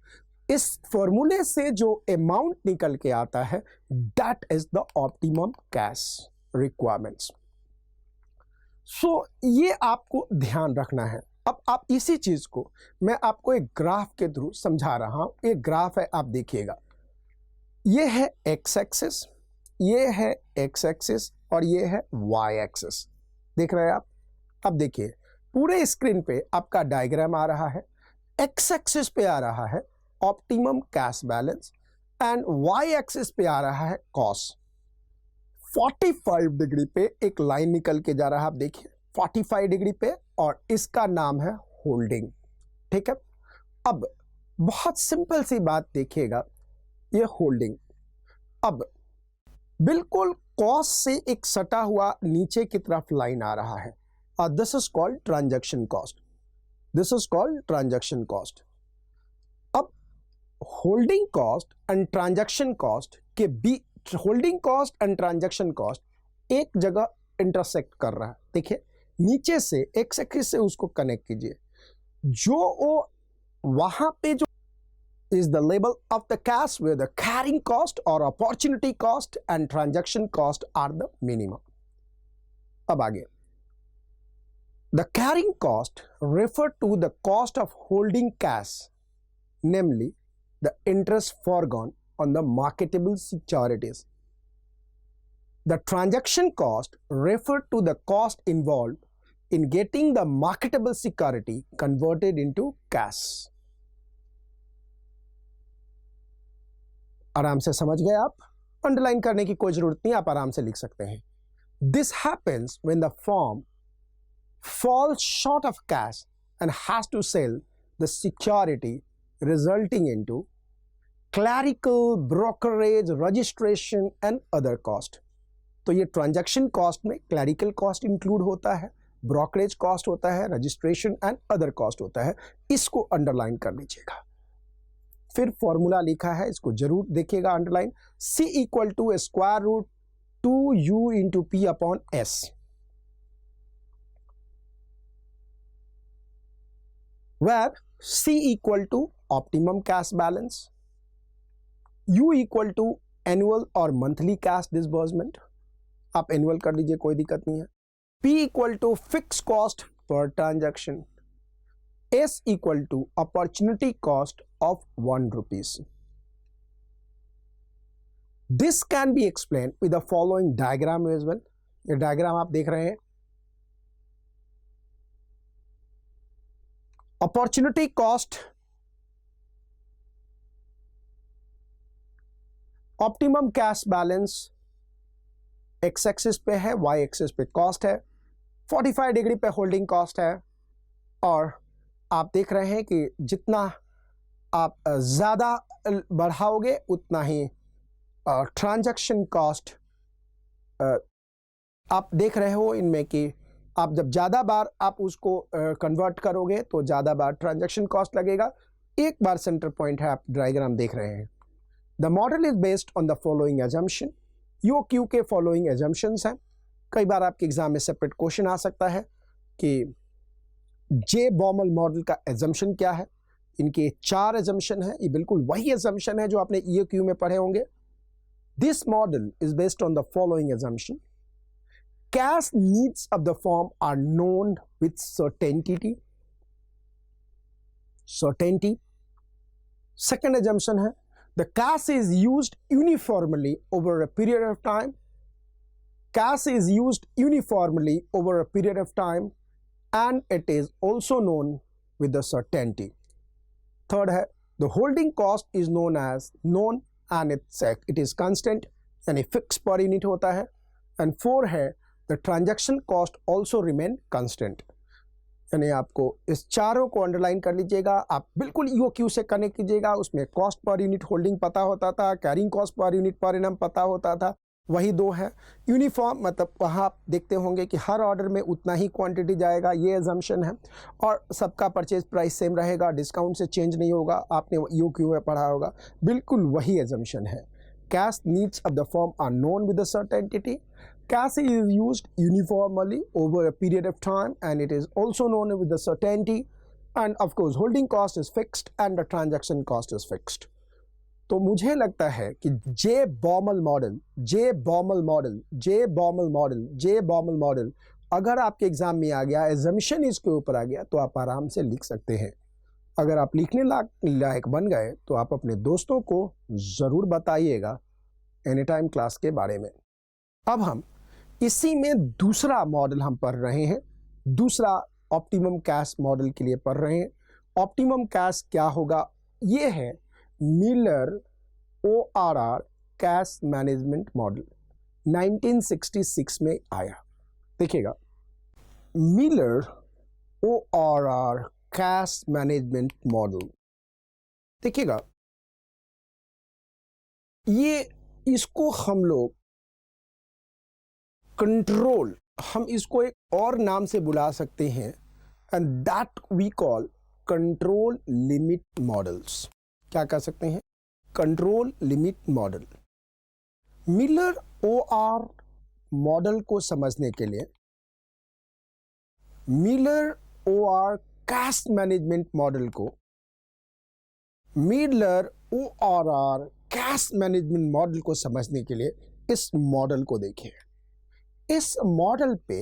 [SPEAKER 1] इस फॉर्मूले से जो अमाउंट निकल के आता है that is the optimum cash requirements. So ये आपको ध्यान रखना है। अब आप इसी चीज को मैं आपको एक ग्राफ के थ्रू समझा रहा हूं। एक ग्राफ है, आप देखिएगा, ये है एक्स एक्सिस, ये है एक्स एक्सिस और ये है वाई एक्सिस। देख रहे हैं आप? अब देखिए पूरे स्क्रीन पे आपका डायग्राम आ रहा है। एक्स एक्सिस पे आ रहा है optimum cash balance and Y axis पे आ रहा है कॉस। 45 डिग्री पे एक लाइन निकल के जा रहा है, आप देखिए 45 डिग्री पे, और इसका नाम है होल्डिंग। ठीक है, अब बहुत सिंपल सी बात देखिएगा, ये होल्डिंग अब बिल्कुल कॉस से एक सटा हुआ नीचे की तरफ लाइन आ रहा है, और this is called transaction cost. This is called transaction cost. अब holding cost and transaction cost के बीच, holding cost and transaction cost एक जगह इंटरसेक्ट कर रहा है। देखिए नीचे से एक्स एक्सिस से उसको कनेक्ट कीजिए, जो वो वहां पे जो is the label of the cash where the carrying cost or opportunity cost and transaction cost are the minimum. अब आगे, the carrying cost refer to the cost of holding cash, namely the interest foregone on the marketable securities. The transaction cost refer to the cost involved in getting the marketable security converted into cash. आराम से समझ गए आप, underline करने की कोई जरूरत नहीं, आप आराम से लिख सकते हैं। This happens when the firm falls short of cash and has to sell the security resulting into clerical, brokerage, registration and other cost. तो ये ट्रांजैक्शन कॉस्ट में क्लैरिकल कॉस्ट इंक्लूड होता है, ब्रोकरेज कॉस्ट होता है, रजिस्ट्रेशन एंड अदर कॉस्ट होता है। इसको अंडरलाइन कर लीजिएगा। फिर फॉर्मूला लिखा है, इसको जरूर देखिएगा underline. C equal to square root 2U into P upon S। Where C equal to optimum cash balance, U equal to annual और मंथली कैश डिसबर्समेंट, आप एनुअल कर लीजिए कोई दिक्कत नहीं है। P equal to fix cost per transaction, S equal to opportunity cost of 1 rupees. This can be explained with the following diagram as well. ये diagram आप देख रहे हैं। Opportunity cost, optimum cash balance x axis पे है, y axis पे cost है, 45 degree पे होल्डिंग कॉस्ट है, और आप देख रहे हैं कि जितना आप ज़्यादा बढ़ाओगे उतना ही ट्रांजैक्शन कॉस्ट, आप देख रहे हो इनमें कि आप जब ज़्यादा बार आप उसको कन्वर्ट करोगे तो ज़्यादा बार ट्रांजैक्शन कॉस्ट लगेगा। एक बार सेंटर पॉइंट है, आप डायग्राम देख रहे हैं। The model is based on the following assumption. You Q के फॉलोइंग एजम्पशंस हैं। कई बार आपके एग्जाम में सेपरेट क्वेश्चन आ सकता है कि जे बॉमल मॉडल का एजम्पशन क्या है। इनके 4 एजम्पशन है, ये बिल्कुल वही एजम्पशन है जो आपने EOQ में पढ़े होंगे। This model is based on the following assumption. Cash needs of the firm are known with certainty. Second assumption है the cash is used uniformly over a period of time. Cash is used uniformly over a period of time and it is also known with the certainty. Third है the holding cost is known and it is constant यानी fixed per unit होता है। And 4 है the transaction cost also remain constant। यानी आपको इस चारों को अंडरलाइन कर लीजिएगा, आप बिल्कुल EOQ से कनेक्ट कीजिएगा। उसमें कॉस्ट पर यूनिट होल्डिंग पता होता था, carrying cost per unit per annum पता होता था, वही 2 है। यूनिफॉर्म मतलब वहाँ आप देखते होंगे कि हर ऑर्डर में उतना ही क्वांटिटी जाएगा, ये एजम्पशन है, और सबका परचेज प्राइस सेम रहेगा, डिस्काउंट से चेंज नहीं होगा। आपने EOQ में पढ़ा होगा, बिल्कुल वही एजम्पशन है। Cash needs of the firm are known with the certainty. Cash is used uniformly over a period of time and it is also known with the certainty. And of course holding cost is fixed and the transaction cost is fixed. तो मुझे लगता है कि जे Baumol model अगर आपके exam में आ गया, assumption इसके ऊपर आ गया, तो आप आराम से लिख सकते हैं। अगर आप लिखने लायक बन गए तो आप अपने दोस्तों को ज़रूर बताइएगा एनी टाइम क्लास के बारे में। अब हम इसी में दूसरा मॉडल हम पढ़ रहे हैं, दूसरा ऑप्टिमम कैश मॉडल के लिए पढ़ रहे हैं। ऑप्टिमम कैश क्या होगा? ये है Miller ORR cash management model 1966 में आया। देखिएगा, Miller ORR cash management model, देखिएगा ये इसको हम लोग कंट्रोल, हम इसको एक और नाम से बुला सकते हैं, and that we call control limit models. क्या कह सकते हैं? Control limit model. Miller OR model को समझने के लिए Miller OR cash management model को Miller ORR cash management model को समझने के लिए इस मॉडल को देखिए। इस मॉडल पे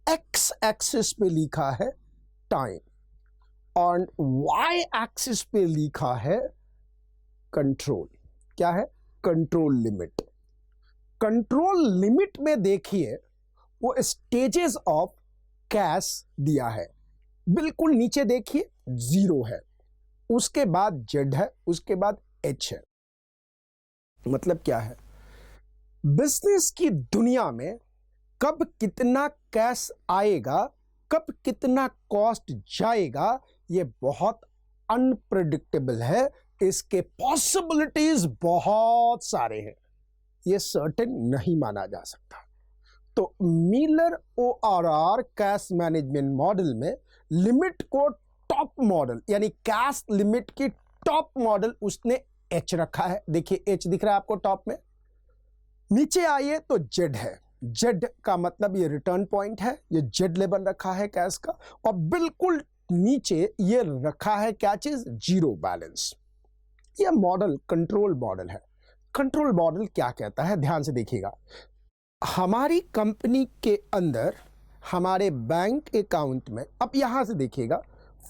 [SPEAKER 1] एक्स एक्सिस पे लिखा है टाइम और वाई एक्सिस पे लिखा है कंट्रोल। क्या है? Control limit. कंट्रोल लिमिट में देखिए वो स्टेजेस ऑफ कैश दिया है, बिल्कुल नीचे देखिए 0 है, उसके बाद Z है, उसके बाद H है। मतलब क्या है? बिजनेस की दुनिया में कब कितना कैश आएगा, कब कितना कॉस्ट जाएगा, ये बहुत अनप्रेडिक्टेबल है। इसके पॉसिबिलिटीज बहुत सारे हैं, ये सर्टेन नहीं माना जा सकता। तो Miller ORR cash management model में लिमिट को टॉप मॉडल यानी कैश लिमिट की टॉप मॉडल उसने H रखा है। देखिए H दिख रहा है आपको टॉप में। नीचे आइए तो Z है। Z का मतलब ये रिटर्न पॉइंट है, ये Z लेवल रखा है कैश का, और बिल्कुल नीचे ये रखा है क्या चीज? Zero balance. ये मॉडल कंट्रोल मॉडल है। कंट्रोल मॉडल क्या कहता है? ध्यान से देखिएगा। हमारी कंपनी के अंदर हमारे बैंक अकाउंट में, अब यहां से देखिएगा,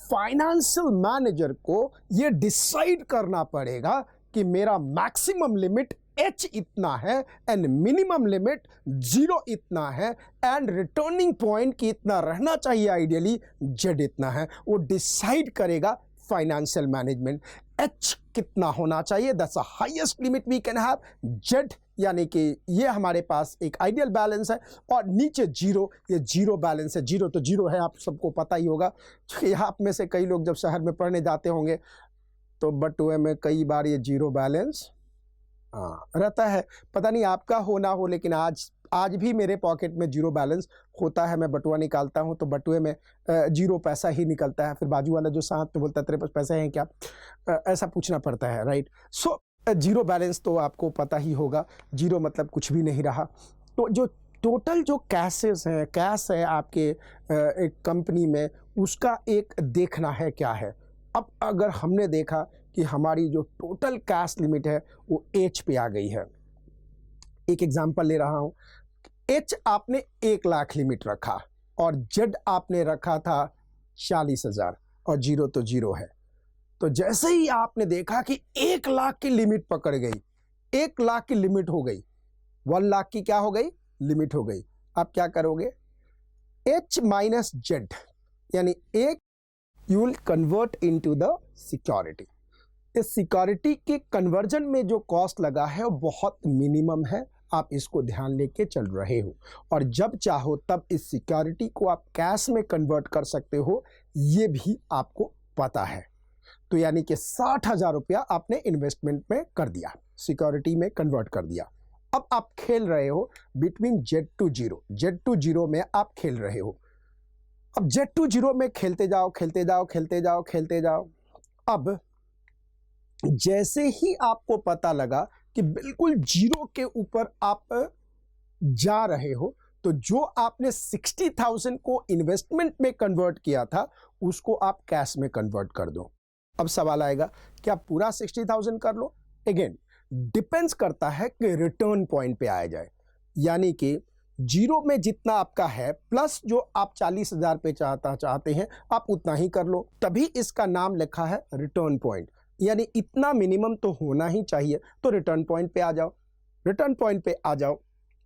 [SPEAKER 1] फाइनेंशियल मैनेजर को यह डिसाइड करना पड़ेगा कि मेरा मैक्सिमम लिमिट H इतना है एंड मिनिमम लिमिट 0 इतना है एंड रिटर्निंग पॉइंट की इतना रहना चाहिए, आइडियली Z इतना है। वो डिसाइड करेगा फाइनेंशियल मैनेजमेंट। H कितना होना चाहिए? That's the highest limit we can have. Z यानी कि ये हमारे पास एक आइडियल बैलेंस है, और नीचे 0, ये 0 बैलेंस है। 0 तो 0 है, आप सबको पता ही होगा। यहाँ में से कई लोग जब शहर में पढ़ने जाते होंगे तो बटुए में कई बार ये 0 बैलेंस रहता है। पता नहीं आपका हो ना हो, लेकिन आज भी मेरे पॉकेट में 0 बैलेंस होता है। मैं बटुआ निकालता हूं तो बटुए में 0 पैसा ही निकलता है। फिर बाजू वाला जो साथ तो बोलता है तेरे पास पैसे हैं क्या, ऐसा पूछना पड़ता है, राइट। सो 0 बैलेंस तो आपको पता ही होगा, 0 मतलब कुछ भी नहीं रहा। तो जो टोटल जो कैश है आपके एक कंपनी में, उसका एक देखना है क्या है। अब अगर हमने देखा कि हमारी जो टोटल कैश लिमिट है वो H पे आ गई है, एक एग्जांपल ले रहा हूं। H आपने 1 लाख लिमिट रखा और Z आपने रखा था 40,000 और 0 तो 0 है। तो जैसे ही आपने देखा कि 1 लाख की लिमिट पकड़ गई, 1 लाख की लिमिट हो गई, 1 लाख की क्या हो गई? लिमिट हो गई। आप क्या करोगे? H माइनस Z यानी एक you will convert into the security. इस सिक्योरिटी के कन्वर्जन में जो कॉस्ट लगा है वो बहुत मिनिमम है, आप इसको ध्यान लेके चल रहे हो। और जब चाहो तब इस सिक्योरिटी को आप कैश में कन्वर्ट कर सकते हो, ये भी आपको पता है। तो यानी कि 60,000 रुपया आपने इन्वेस्टमेंट में कर दिया, सिक्योरिटी में कन्वर्ट कर दिया। अब आप खेल रहे हो between Z to 0, Z to 0 में आप खेल रहे हो। अब Z to 0 में खेलते जाओ, खेलते जाओ, खेलते जाओ, खेलते जाओ। अब जैसे ही आपको पता लगा कि बिल्कुल 0 के ऊपर आप जा रहे हो, तो जो आपने 60,000 को इन्वेस्टमेंट में कन्वर्ट किया था उसको आप कैश में कन्वर्ट कर दो। अब सवाल आएगा क्या पूरा 60,000 कर लो? अगेन डिपेंड्स करता है कि रिटर्न पॉइंट पे आया जाए, यानी कि 0 में जितना आपका है प्लस जो आप 40,000 पे चाहते हैं आप उतना ही कर लो, तभी इसका नाम लिखा है रिटर्न पॉइंट। यानी इतना मिनिमम तो होना ही चाहिए। तो रिटर्न पॉइंट पे आ जाओ, रिटर्न पॉइंट पे आ जाओ।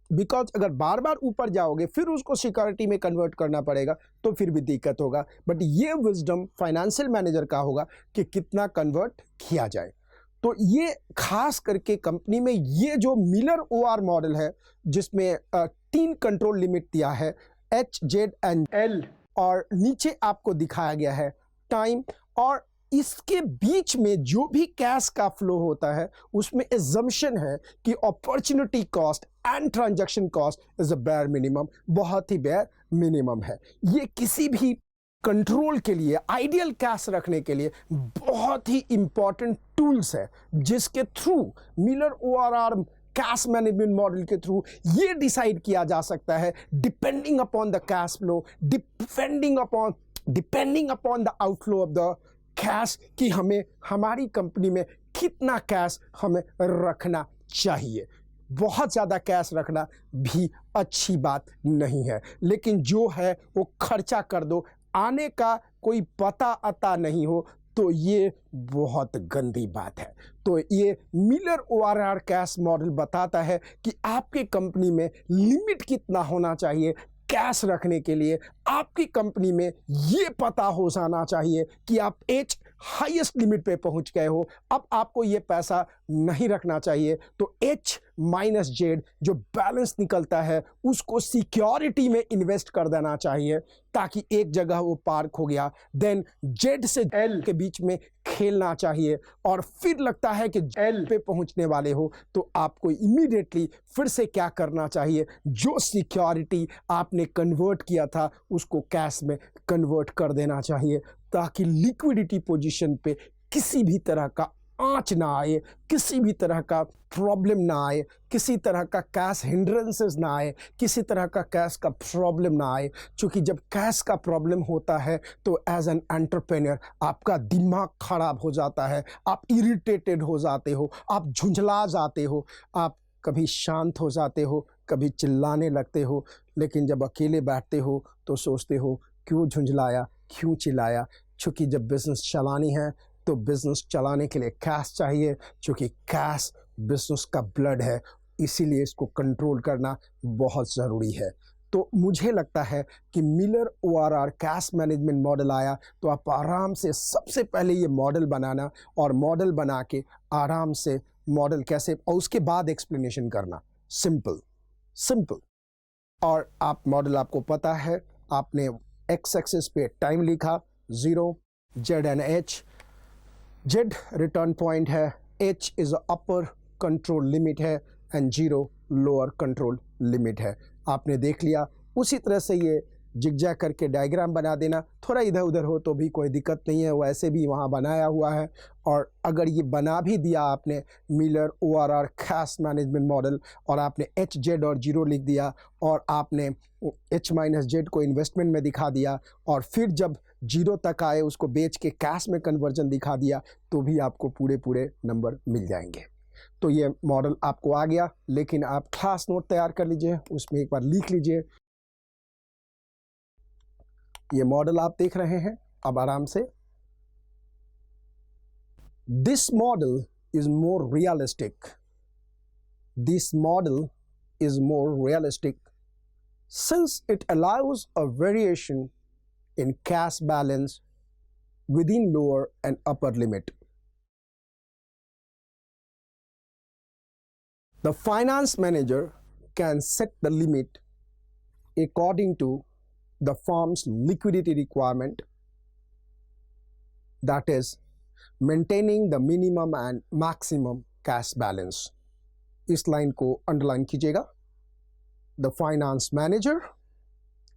[SPEAKER 1] बिकॉज अगर बार बार ऊपर जाओगे फिर उसको सिक्योरिटी में कन्वर्ट करना पड़ेगा तो फिर भी दिक्कत होगा। बट ये विजडम फाइनेंशियल मैनेजर का होगा कि कितना कन्वर्ट किया जाए। तो ये खास करके कंपनी में ये जो मिलर ओआर मॉडल है, जिसमें 3 कंट्रोल लिमिट दिया है, एच, जेड एंड एल, और नीचे आपको दिखाया गया है टाइम, और इसके बीच में जो भी कैश का फ्लो होता है उसमें एजम्पशन है कि opportunity cost and transaction cost is a bare minimum, बहुत ही बेयर मिनिमम है। ये किसी भी कंट्रोल के लिए, आइडियल कैश रखने के लिए बहुत ही इंपॉर्टेंट टूल्स है, जिसके through Miller ORR cash management model के थ्रू ये डिसाइड किया जा सकता है, depending upon the cash flow, depending upon the outflow of the cash, कि हमें हमारी कंपनी में कितना कैश हमें रखना चाहिए। बहुत ज़्यादा कैश रखना भी अच्छी बात नहीं है, लेकिन जो है वो खर्चा कर दो, आने का कोई पता अता नहीं हो, तो ये बहुत गंदी बात है। तो ये मिलर ओआरआर कैश मॉडल बताता है कि आपके कंपनी में लिमिट कितना होना चाहिए कैश रखने के लिए। आपकी कंपनी में ये पता हो जाना चाहिए कि आप एच हाईएस्ट लिमिट पे पहुंच गए हो, अब आपको ये पैसा नहीं रखना चाहिए। तो एच माइनस जेड जो बैलेंस निकलता है उसको सिक्योरिटी में इन्वेस्ट कर देना चाहिए, ताकि एक जगह वो पार्क हो गया, देन जेड से एल के बीच में खेलना चाहिए, और फिर लगता है कि एल पे पहुंचने वाले हो तो आपको इमीडिएटली फिर से क्या करना चाहिए, जो सिक्योरिटी आपने कन्वर्ट किया था उसको कैश में कन्वर्ट कर देना चाहिए, ताकि लिक्विडिटी पोजीशन पे किसी भी तरह का आंच ना आए, किसी भी तरह का प्रॉब्लम ना आए, किसी तरह का कैश हिंड्रेंसेस ना आए, किसी तरह का कैश का प्रॉब्लम ना आए। क्योंकि जब कैश का प्रॉब्लम होता है तो एज एन एंटरप्रेन्योर आपका दिमाग खराब हो जाता है, आप इरिटेटेड हो जाते हो, आप झुंझला जाते हो, आप कभी शांत हो जाते हो, कभी चिल्लाने लगते हो, लेकिन जब अकेले बैठते हो तो सोचते हो क्यों झुंझलाया, क्यों चिल्लाया। क्योंकि जब बिजनेस चलानी है तो बिजनेस चलाने के लिए कैश चाहिए, क्योंकि कैश बिजनेस का ब्लड है, इसीलिए इसको कंट्रोल करना बहुत ज़रूरी है। तो मुझे लगता है कि Miller ORR cash management model आया तो आप आराम से सबसे पहले ये मॉडल बनाना, और मॉडल बना के आराम से मॉडल कैसे, और उसके बाद एक्सप्लेनेशन करना, सिंपल। और आप मॉडल आपको पता है, आपने एक्स एक्सिस पे टाइम लिखा 0, Z and H. Z return point है, H is upper control limit है, एंड 0 लोअर कंट्रोल लिमिट है। आपने देख लिया। उसी तरह से ये जिगजैग करके डायग्राम बना देना, थोड़ा इधर उधर हो तो भी कोई दिक्कत नहीं है, वैसे भी वहाँ बनाया हुआ है। और अगर ये बना भी दिया आपने Miller ORR cash management model, और आपने एच, जेड और 0 लिख दिया, और आपने एच माइनस जेड को इन्वेस्टमेंट में दिखा दिया, और फिर जब 0 तक आए उसको बेच के कैश में कन्वर्जन दिखा दिया, तो भी आपको पूरे नंबर मिल जाएंगे। तो ये मॉडल आपको आ गया, लेकिन आप खास नोट तैयार कर लीजिए, उसमें एक बार लिख लीजिए। ये मॉडल आप देख रहे हैं अब आराम से। This model is more realistic, this model is more realistic since it allows a variation in cash balance within lower and upper limit. The finance manager can set the limit according to the firm's liquidity requirement, that is maintaining the minimum and maximum cash balance. इस line को underline कीजिएगा। The finance manager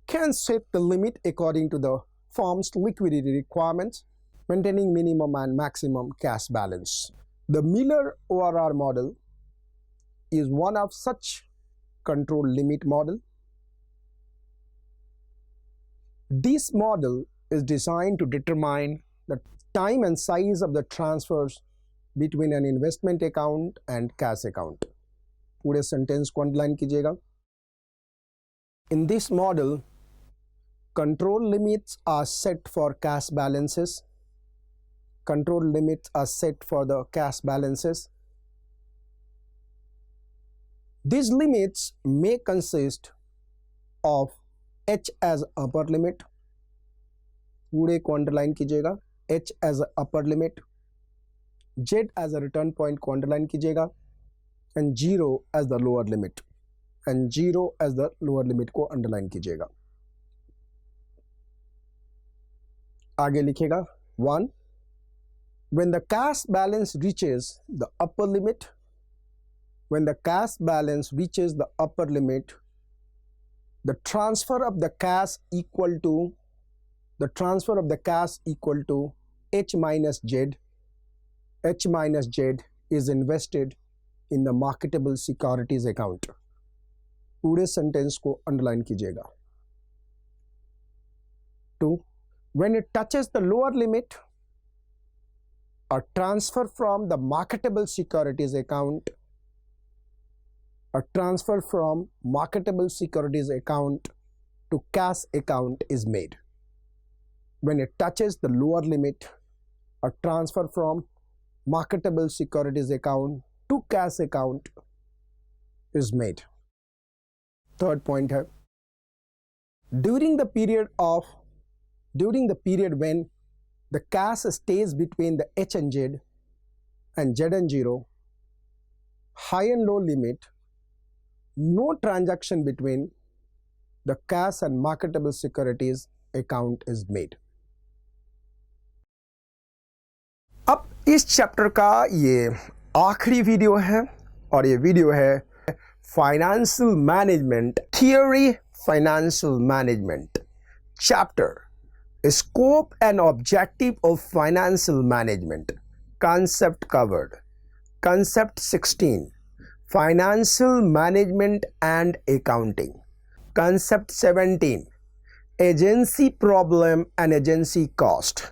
[SPEAKER 1] can set the limit according to the firm's liquidity requirements, maintaining minimum and maximum cash balance. The Miller ORR model is one of such control limit model. This model is designed to determine the time and size of the transfers between an investment account and cash account. पूरे sentence को underline कीजिएगा। In this model, control limits are set for cash balances. Control limits are set for the cash balances. These limits may consist of H as upper limit. पूरे को underline कीजिएगा। H as upper limit. Z as a return point को underline कीजिएगा and zero as the lower limit, and zero as the lower limit को underline कीजिएगा। आगे लिखेगा 1, when the cash balance reaches the upper limit, when the cash balance reaches the upper limit, the transfer of the cash equal to h minus z, h minus z is invested in the marketable securities account। पूरे sentence को underline कीजिएगा। 2, when it touches the lower limit, a transfer from the marketable securities account, to cash account is made। When it touches the lower limit, a transfer from marketable securities account to cash account is made। Third point है, during the period when the cash stays between the h and z and 0, high and low limit, no transaction between the cash and marketable securities account is made। अब इस chapter का ये आखिरी video है और ये video है financial management theory, financial management chapter, scope and objective of financial management, concept covered, concept 16, financial management and accounting, concept 17, agency problem and agency cost।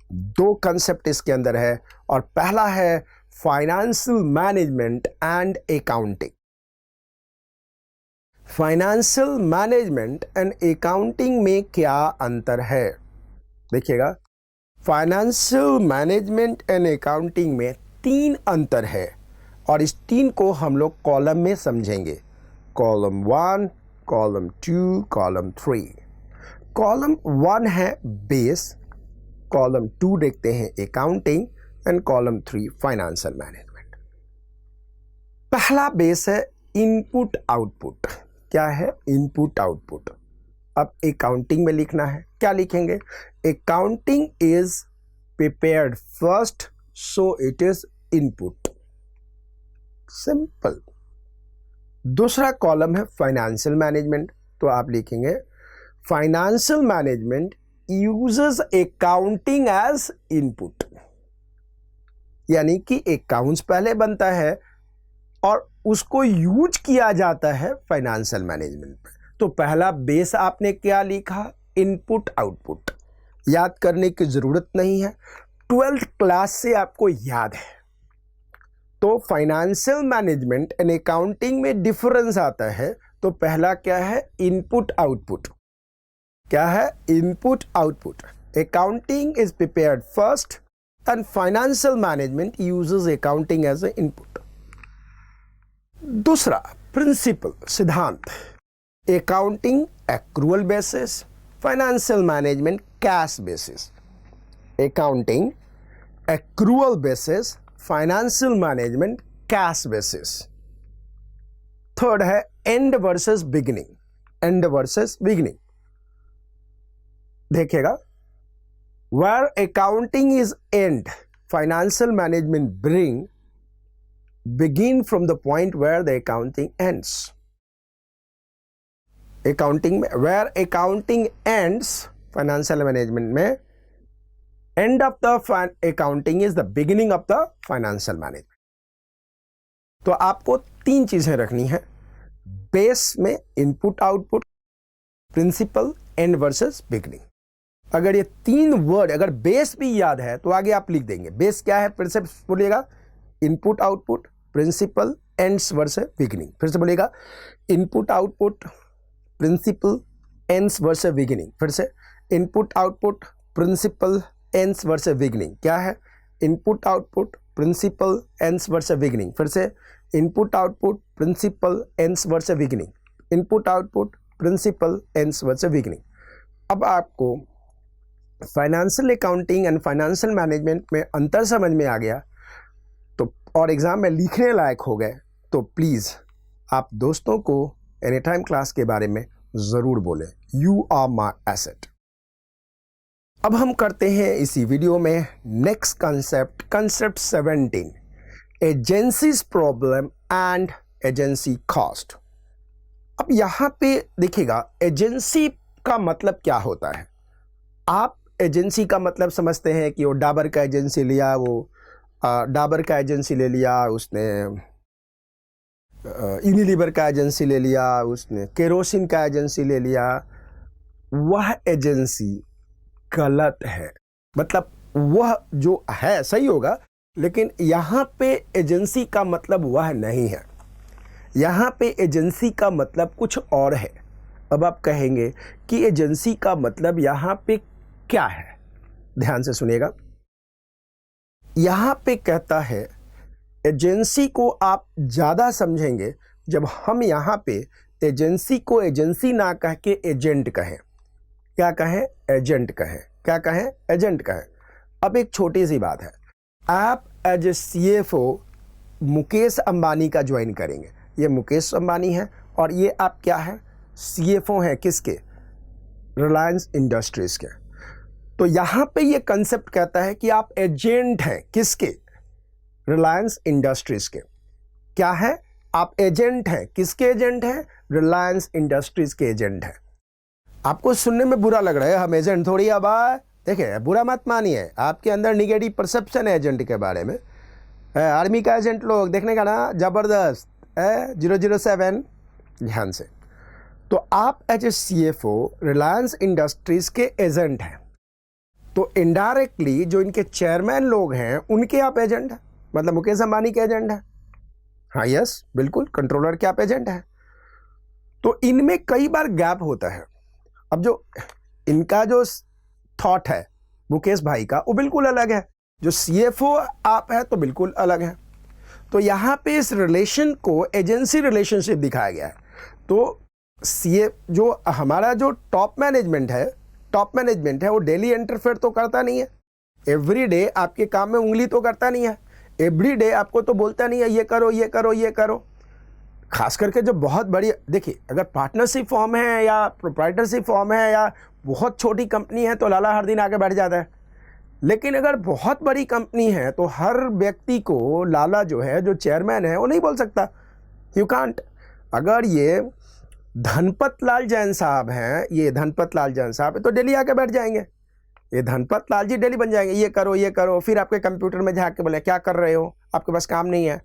[SPEAKER 1] दो कंसेप्ट इसके अंदर है और पहला है financial management and accounting. Financial management and accounting में क्या अंतर है? देखिएगा, फाइनेंशियल मैनेजमेंट एंड अकाउंटिंग में 3 अंतर है और इस 3 को हम लोग कॉलम में समझेंगे। Column 1, column 2, column 3। कॉलम 1 है बेस, कॉलम 2 देखते हैं accounting and column 3 financial management. पहला बेस है इनपुट आउटपुट। क्या है? Input output. अब अकाउंटिंग में लिखना है, क्या लिखेंगे? Accounting is prepared first so it is input. Simple. दूसरा कॉलम है फाइनेंशियल मैनेजमेंट, तो आप लिखेंगे financial management uses accounting as input, यानी कि अकाउंट्स पहले बनता है और उसको यूज किया जाता है फाइनेंशियल मैनेजमेंट में। तो पहला बेस आपने क्या लिखा? Input output. याद करने की जरूरत नहीं है, 12th क्लास से आपको याद है। तो फाइनेंशियल मैनेजमेंट एंड अकाउंटिंग में डिफरेंस आता है। तो पहला क्या है? Input output. क्या है? Input output. Accounting is prepared first and financial management uses accounting as a input. दूसरा प्रिंसिपल, सिद्धांत। Accounting accrual basis, financial management cash basis. Accounting accrual basis, financial management cash basis. Third है end versus beginning. End versus beginning देखिएगा, where accounting is end, financial management begin from the point where the accounting ends। accounting में where accounting ends, financial management में end of the accounting is the beginning of the financial management। तो आपको 3 चीजें रखनी है base में, input output, principle, end versus beginning. अगर ये 3 वर्ड, अगर बेस भी याद है तो आगे आप लिख देंगे। बेस क्या है? फिर से बोलिएगा, input output, principle, ends versus beginning. फिर से बोलिएगा, input output, principle, ends versus beginning. फिर से input output, principle, ends versus beginning. क्या है? Input output, principle, ends versus beginning. फिर से input output, principle, ends versus beginning. Input output, principle, ends versus beginning. अब आपको financial accounting and financial management में अंतर समझ में आ गया तो और एग्ज़ाम में लिखने लायक हो गए तो प्लीज़ आप दोस्तों को एनी टाइम क्लास के बारे में ज़रूर बोलें। You are my asset. अब हम करते हैं इसी वीडियो में next concept, concept 17, agencies problem and agency cost. अब यहाँ पे देखिएगा एजेंसी का मतलब क्या होता है। आप एजेंसी का मतलब समझते हैं कि वो डाबर का एजेंसी लिया, वो डाबर का एजेंसी ले लिया उसने, यूनिलीवर का एजेंसी ले लिया उसने, केरोसिन का एजेंसी ले लिया। वह एजेंसी गलत है। मतलब वह जो है सही होगा, लेकिन यहाँ पे एजेंसी का मतलब वह नहीं है। यहाँ पे एजेंसी का मतलब कुछ और है। अब आप कहेंगे कि एजेंसी का मतलब यहाँ पे क्या है, ध्यान से सुनिएगा। यहाँ पे कहता है एजेंसी को आप ज़्यादा समझेंगे जब हम यहाँ पे एजेंसी को एजेंसी ना कह के एजेंट कहें। क्या कहें? एजेंट कहें। क्या कहें? एजेंट कहें। अब एक छोटी सी बात है, आप as a CFO Mukesh Ambani का ज्वाइन करेंगे। ये मुकेश अंबानी है और ये आप क्या है? CFO हैं किसके? रिलायंस इंडस्ट्रीज़ के। तो यहाँ पे ये कंसेप्ट कहता है कि आप एजेंट हैं किसके? रिलायंस इंडस्ट्रीज़ के। क्या है? आप एजेंट हैं। किसके एजेंट हैं? रिलायंस इंडस्ट्रीज़ के एजेंट हैं। आपको सुनने में बुरा लग रहा है, हम एजेंट थोड़ी। अब देखिए, बुरा मत मानिए, आपके अंदर निगेटिव परसेप्शन है एजेंट के बारे में। आर्मी का एजेंट लोग देखने का ना, ज़बरदस्त है 007, ध्यान से। तो आप as a CFO Reliance Industries के एजेंट हैं, तो इनडायरेक्टली जो इनके चेयरमैन लोग हैं उनके आप एजेंट हैं। मतलब मुकेश अंबानी के एजेंट हैं। हाँ, यस, बिल्कुल, कंट्रोलर के आप एजेंट हैं। तो इनमें कई बार गैप होता है। अब जो इनका जो थॉट है मुकेश भाई का, वो बिल्कुल अलग है। जो CFO आप है तो बिल्कुल अलग है। तो यहाँ पे इस रिलेशन को एजेंसी रिलेशनशिप दिखाया गया है। तो जो हमारा जो टॉप मैनेजमेंट है वो डेली इंटरफेयर तो करता नहीं है। एवरी डे आपके काम में उंगली तो करता नहीं है। एवरी डे आपको तो बोलता नहीं है ये करो ये करो ये करो। खास करके जो बहुत बड़ी, देखिए, अगर पार्टनरशिप फॉर्म है या प्रोप्राइटरशिप फॉर्म है या बहुत छोटी कंपनी है तो लाला हर दिन आगे बढ़ जाता है। लेकिन अगर बहुत बड़ी कंपनी है तो हर व्यक्ति को लाला जो है, जो चेयरमैन है, वो नहीं बोल सकता। You can't. अगर ये धनपत लाल जैन साहब हैं, ये धनपत लाल जैन साहब है तो डेली आके बैठ जाएंगे। ये धनपत लाल जी डेली बन जाएंगे, ये करो ये करो। फिर आपके कंप्यूटर में झाँक के बोले क्या कर रहे हो, आपके पास काम नहीं है,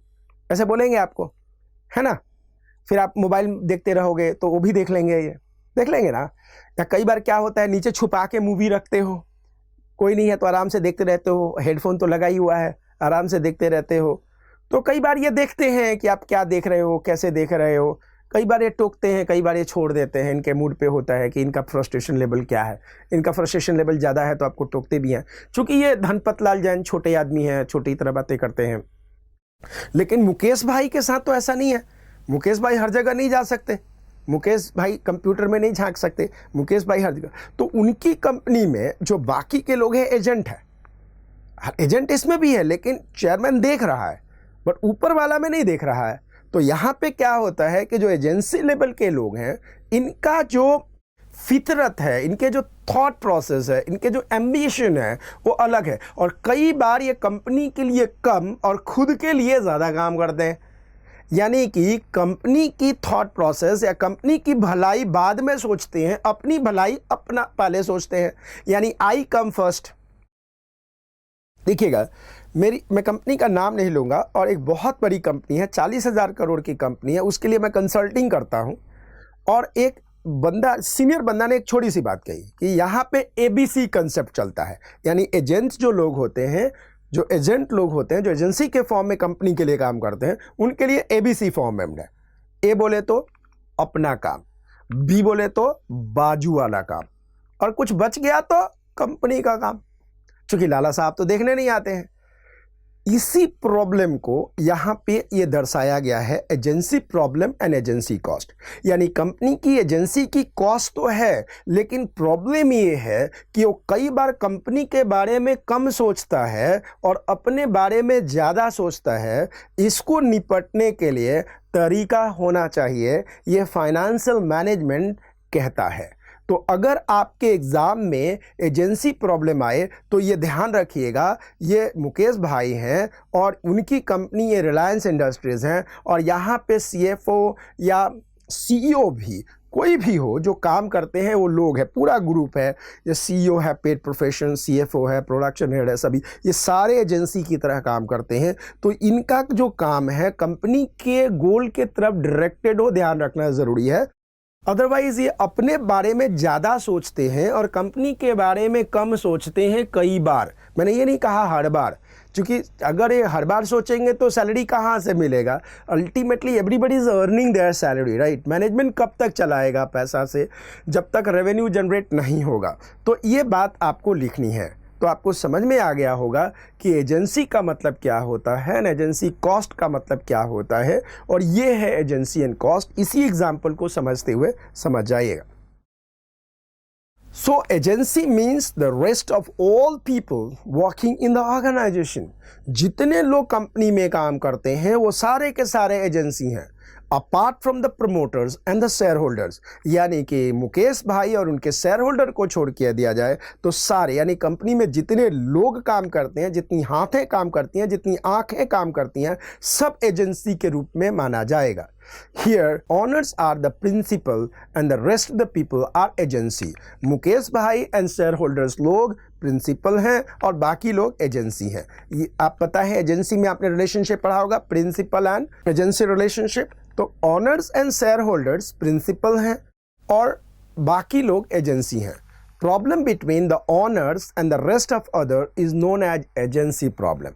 [SPEAKER 1] ऐसे बोलेंगे आपको, है ना। फिर आप मोबाइल देखते रहोगे तो वो भी देख लेंगे, ये देख लेंगे ना। या कई बार क्या होता है, नीचे छुपा के मूवी रखते हो, कोई नहीं है तो आराम से देखते रहते हो, हेडफोन तो लगा ही हुआ है, आराम से देखते रहते हो। तो कई बार ये देखते हैं कि आप क्या देख रहे हो, कैसे देख रहे हो। कई बार ये टोकते हैं, कई बार ये छोड़ देते हैं। इनके मूड पे होता है कि इनका फ्रस्ट्रेशन लेवल क्या है। इनका फ्रस्ट्रेशन लेवल ज़्यादा है तो आपको टोकते भी हैं। चूँकि ये धनपत लाल जैन छोटे आदमी हैं, छोटी तरह बातें करते हैं। लेकिन मुकेश भाई के साथ तो ऐसा नहीं है। मुकेश भाई हर जगह नहीं जा सकते, मुकेश भाई कंप्यूटर में नहीं झांक सकते, मुकेश भाई हर जगह। तो उनकी कंपनी में जो बाकी के लोग हैं एजेंट है, एजेंट इसमें भी है, लेकिन चेयरमैन देख रहा है बट ऊपर वाला में नहीं देख रहा है। तो यहाँ पे क्या होता है कि जो एजेंसी लेवल के लोग हैं, इनका जो फितरत है, इनके जो थॉट प्रोसेस है, इनके जो एम्बिशन है, वो अलग है। और कई बार ये कंपनी के लिए कम और खुद के लिए ज़्यादा काम करते हैं। यानी कि कंपनी की थॉट प्रोसेस या कंपनी की भलाई बाद में सोचते हैं, अपनी भलाई अपना पहले सोचते हैं। यानी आई कम फर्स्ट। देखिएगा, मैं कंपनी का नाम नहीं लूँगा, और एक बहुत बड़ी कंपनी है, 40,000 करोड़ की कंपनी है, उसके लिए मैं कंसल्टिंग करता हूँ। और एक बंदा, सीनियर बंदा ने एक छोटी सी बात कही कि यहाँ पे ABC कंसेप्ट चलता है। यानी एजेंट्स जो लोग होते हैं, जो एजेंट लोग होते हैं, जो एजेंसी के फॉर्म में कंपनी के लिए काम करते हैं, उनके लिए ABC फॉर्मेट है। A बोले तो अपना काम, B बोले तो बाजू वाला काम, और कुछ बच गया तो कंपनी का काम। चूँकि लाला साहब तो देखने नहीं आते हैं, इसी प्रॉब्लम को यहाँ पे ये दर्शाया गया है, agency problem and agency cost. यानी कंपनी की एजेंसी की कॉस्ट तो है, लेकिन प्रॉब्लम ये है कि वो कई बार कंपनी के बारे में कम सोचता है और अपने बारे में ज़्यादा सोचता है। इसको निपटने के लिए तरीका होना चाहिए, ये फाइनेंशियल मैनेजमेंट कहता है। तो अगर आपके एग्ज़ाम में एजेंसी प्रॉब्लम आए तो ये ध्यान रखिएगा, ये मुकेश भाई हैं और उनकी कंपनी ये रिलायंस इंडस्ट्रीज़ हैं, और यहाँ पे CFO या CEO भी, कोई भी हो जो काम करते हैं वो लोग हैं, पूरा ग्रुप है। ये CEO है पेड प्रोफेशन, CFO है, प्रोडक्शन हेड है, सभी ये सारे एजेंसी की तरह काम करते हैं। तो इनका जो काम है कंपनी के गोल के तरफ डायरेक्टेड हो, ध्यान रखना ज़रूरी है। अदरवाइज़ ये अपने बारे में ज़्यादा सोचते हैं और कंपनी के बारे में कम सोचते हैं कई बार। मैंने ये नहीं कहा हर बार, क्योंकि अगर ये हर बार सोचेंगे तो सैलरी कहाँ से मिलेगा। Ultimately everybody is earning there salary, right. Management कब तक चलाएगा पैसा से, जब तक रेवेन्यू जनरेट नहीं होगा। तो ये बात आपको लिखनी है। तो आपको समझ में आ गया होगा कि एजेंसी का मतलब क्या होता है एंड एजेंसी कॉस्ट का मतलब क्या होता है, और ये है एजेंसी एंड कॉस्ट। इसी एग्जाम्पल को समझते हुए समझ जाइएगा। So agency means the rest of all people working in the organisation. जितने लोग कंपनी में काम करते हैं वो सारे के सारे एजेंसी हैं, apart from the promoters and the share holders. यानी कि मुकेश भाई और उनके शेयर होल्डर को छोड़ के दिया जाए तो सारे, यानी कंपनी में जितने लोग काम करते हैं, जितनी हाथें काम करती हैं, जितनी आंखें काम करती हैं, सब एजेंसी के रूप में माना जाएगा। Here owners are the principal and the rest of the people are agency. Mukesh भाई एंड शेयर होल्डर्स लोग प्रिंसिपल हैं और बाकी लोग एजेंसी हैं। ये आप पता है एजेंसी में आपने रिलेशनशिप पढ़ा होगा, प्रिंसिपल एंड एजेंसी रिलेशनशिप। तो owners and share holders principal हैं और बाकी लोग एजेंसी हैं। Problem between the owners and the rest of other is known as agency problem.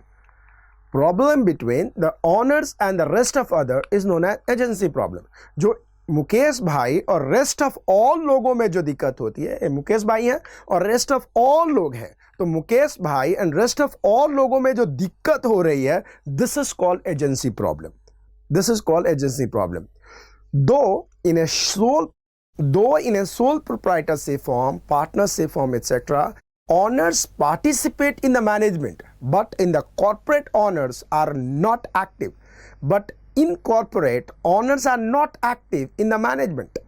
[SPEAKER 1] Problem between the owners and the rest of other is known as agency problem. जो मुकेश भाई और rest of all लोगों में जो दिक्कत होती है, मुकेश भाई हैं और रेस्ट ऑफ ऑल लोग हैं, तो मुकेश भाई एंड रेस्ट ऑफ ऑल लोगों में जो दिक्कत हो रही है, this is called agency problem. This is called agency problem. Though in a sole proprietorship form, partnership form, etc., owners participate in the management, but in the corporate owners are not active. But in corporate owners are not active in the management.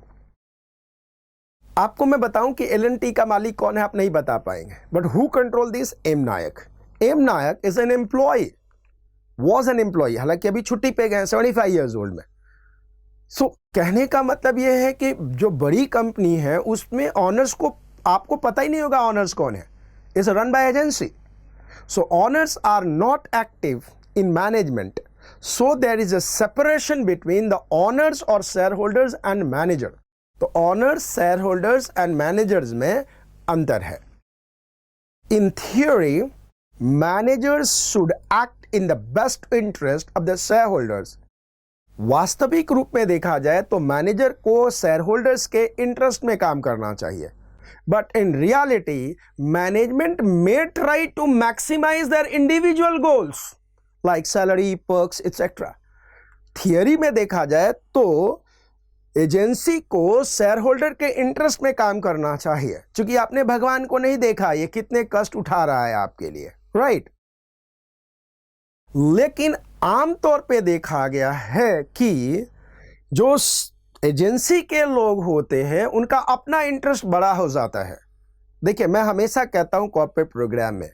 [SPEAKER 1] आपको मैं बताऊं कि L&T का मालिक कौन है, आप नहीं बता पाएंगे, but who control this? M Nayak. M Nayak is an employee, was an employee, हालांकि अभी छुट्टी पे गए हैं 75 years old में। सो कहने का मतलब ये है कि जो बड़ी कंपनी है उसमें ऑनर्स को आपको पता ही नहीं होगा ऑनर्स कौन है। It's run by agency. So owners are not active in management, so there is a separation between the owners और शेयर होल्डर्स एंड मैनेजर। तो owners, share holders and managers में अंतर है। In theory managers should act in the best interest of the share holders. वास्तविक रूप में देखा जाए तो मैनेजर को शेयर होल्डर्स के इंटरेस्ट में काम करना चाहिए, but in reality management may try to maximise their individual goals like salary, perks, etcetera. Theory में देखा जाए तो एजेंसी को शेयर होल्डर के इंटरेस्ट में काम करना चाहिए, क्योंकि आपने भगवान को नहीं देखा ये कितने कष्ट उठा रहा है आपके लिए, राइट। लेकिन आमतौर पे देखा गया है कि जो एजेंसी के लोग होते हैं उनका अपना इंटरेस्ट बड़ा हो जाता है। देखिए, मैं हमेशा कहता हूं कॉर्पोरेट प्रोग्राम में,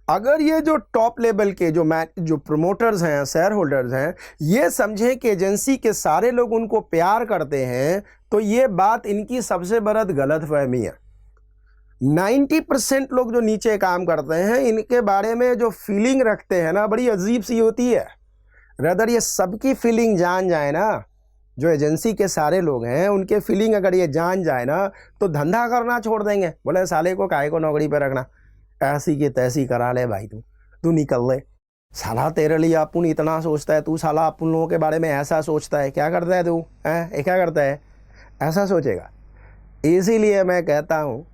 [SPEAKER 1] अगर ये जो टॉप लेवल के जो प्रमोटर्स हैं, शेयर होल्डर्स हैं, ये समझें कि एजेंसी के सारे लोग उनको प्यार करते हैं, तो ये बात इनकी सबसे बड़ा गलतफहमी है। 90% लोग जो नीचे काम करते हैं इनके बारे में जो फीलिंग रखते हैं ना, बड़ी अजीब सी होती है। रदर ये सबकी फीलिंग जान जाए ना, जो एजेंसी के सारे लोग हैं उनके फीलिंग अगर ये जान जाए ना, तो धंधा करना छोड़ देंगे। बोले साले को काहे को नौकरी पे रखना, ऐसी की तैसी करा ले भाई, तू निकल ले, साला तेरे लिए अपन इतना सोचता है, तू साला अपन लोगों के बारे में ऐसा सोचता है, क्या करता है तू, क्या करता है, ऐसा सोचेगा। इसीलिए मैं कहता हूँ,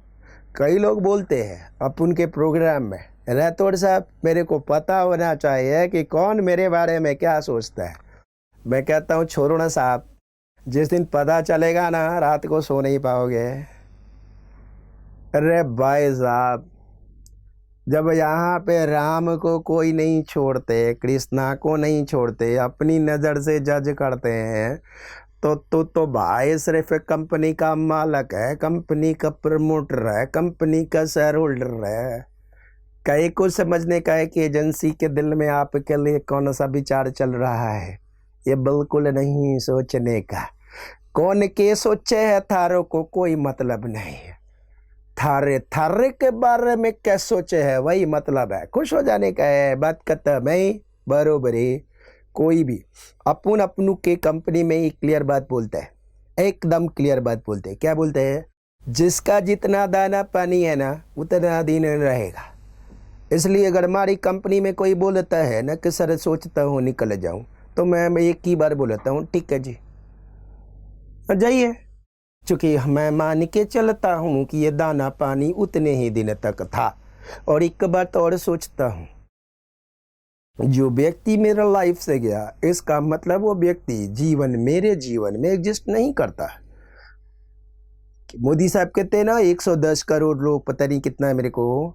[SPEAKER 1] कई लोग बोलते हैं अपन के प्रोग्राम में, राठौड़ साहब, मेरे को पता होना चाहिए कि कौन मेरे बारे में क्या सोचता है। मैं कहता हूँ छोड़ो ना साहब, जिस दिन पता चलेगा ना रात को सो नहीं पाओगे। अरे भाई साहब, जब यहाँ पे राम को कोई नहीं छोड़ते, कृष्णा को नहीं छोड़ते, अपनी नज़र से जज करते हैं, तो भाई सिर्फ एक कंपनी का मालिक है, कंपनी का प्रमोटर है, कंपनी का शेयर होल्डर है। कई को समझने का है कि एजेंसी के दिल में आपके लिए कौन सा विचार चल रहा है, ये बिल्कुल नहीं सोचने का। कौन के सोचे है थारों को कोई मतलब नहीं है, थारे के बारे में क्या सोचे है वही मतलब है। खुश हो जाने का है, बात खत्म है, बरोबर है। कोई भी अपन अपनों के कंपनी में ही क्लियर बात बोलता है, एकदम क्लियर बात बोलते हैं। क्या बोलते हैं? जिसका जितना दाना पानी है ना उतना दिन रहेगा। इसलिए अगर हमारी कंपनी में कोई बोलता है ना कि सर सोचता हूँ निकल जाऊँ, तो मैं एक ही बार बोलता हूँ ठीक है जी जाइए, चूँकि मैं मान के चलता हूँ कि ये दाना पानी उतने ही दिन तक था। और एक बात और सोचता हूँ, जो व्यक्ति मेरा लाइफ से गया इसका मतलब वो व्यक्ति मेरे जीवन में एग्जिस्ट नहीं करता। मोदी साहब कहते हैं ना 110 करोड़ लोग, पता नहीं कितना है मेरे को,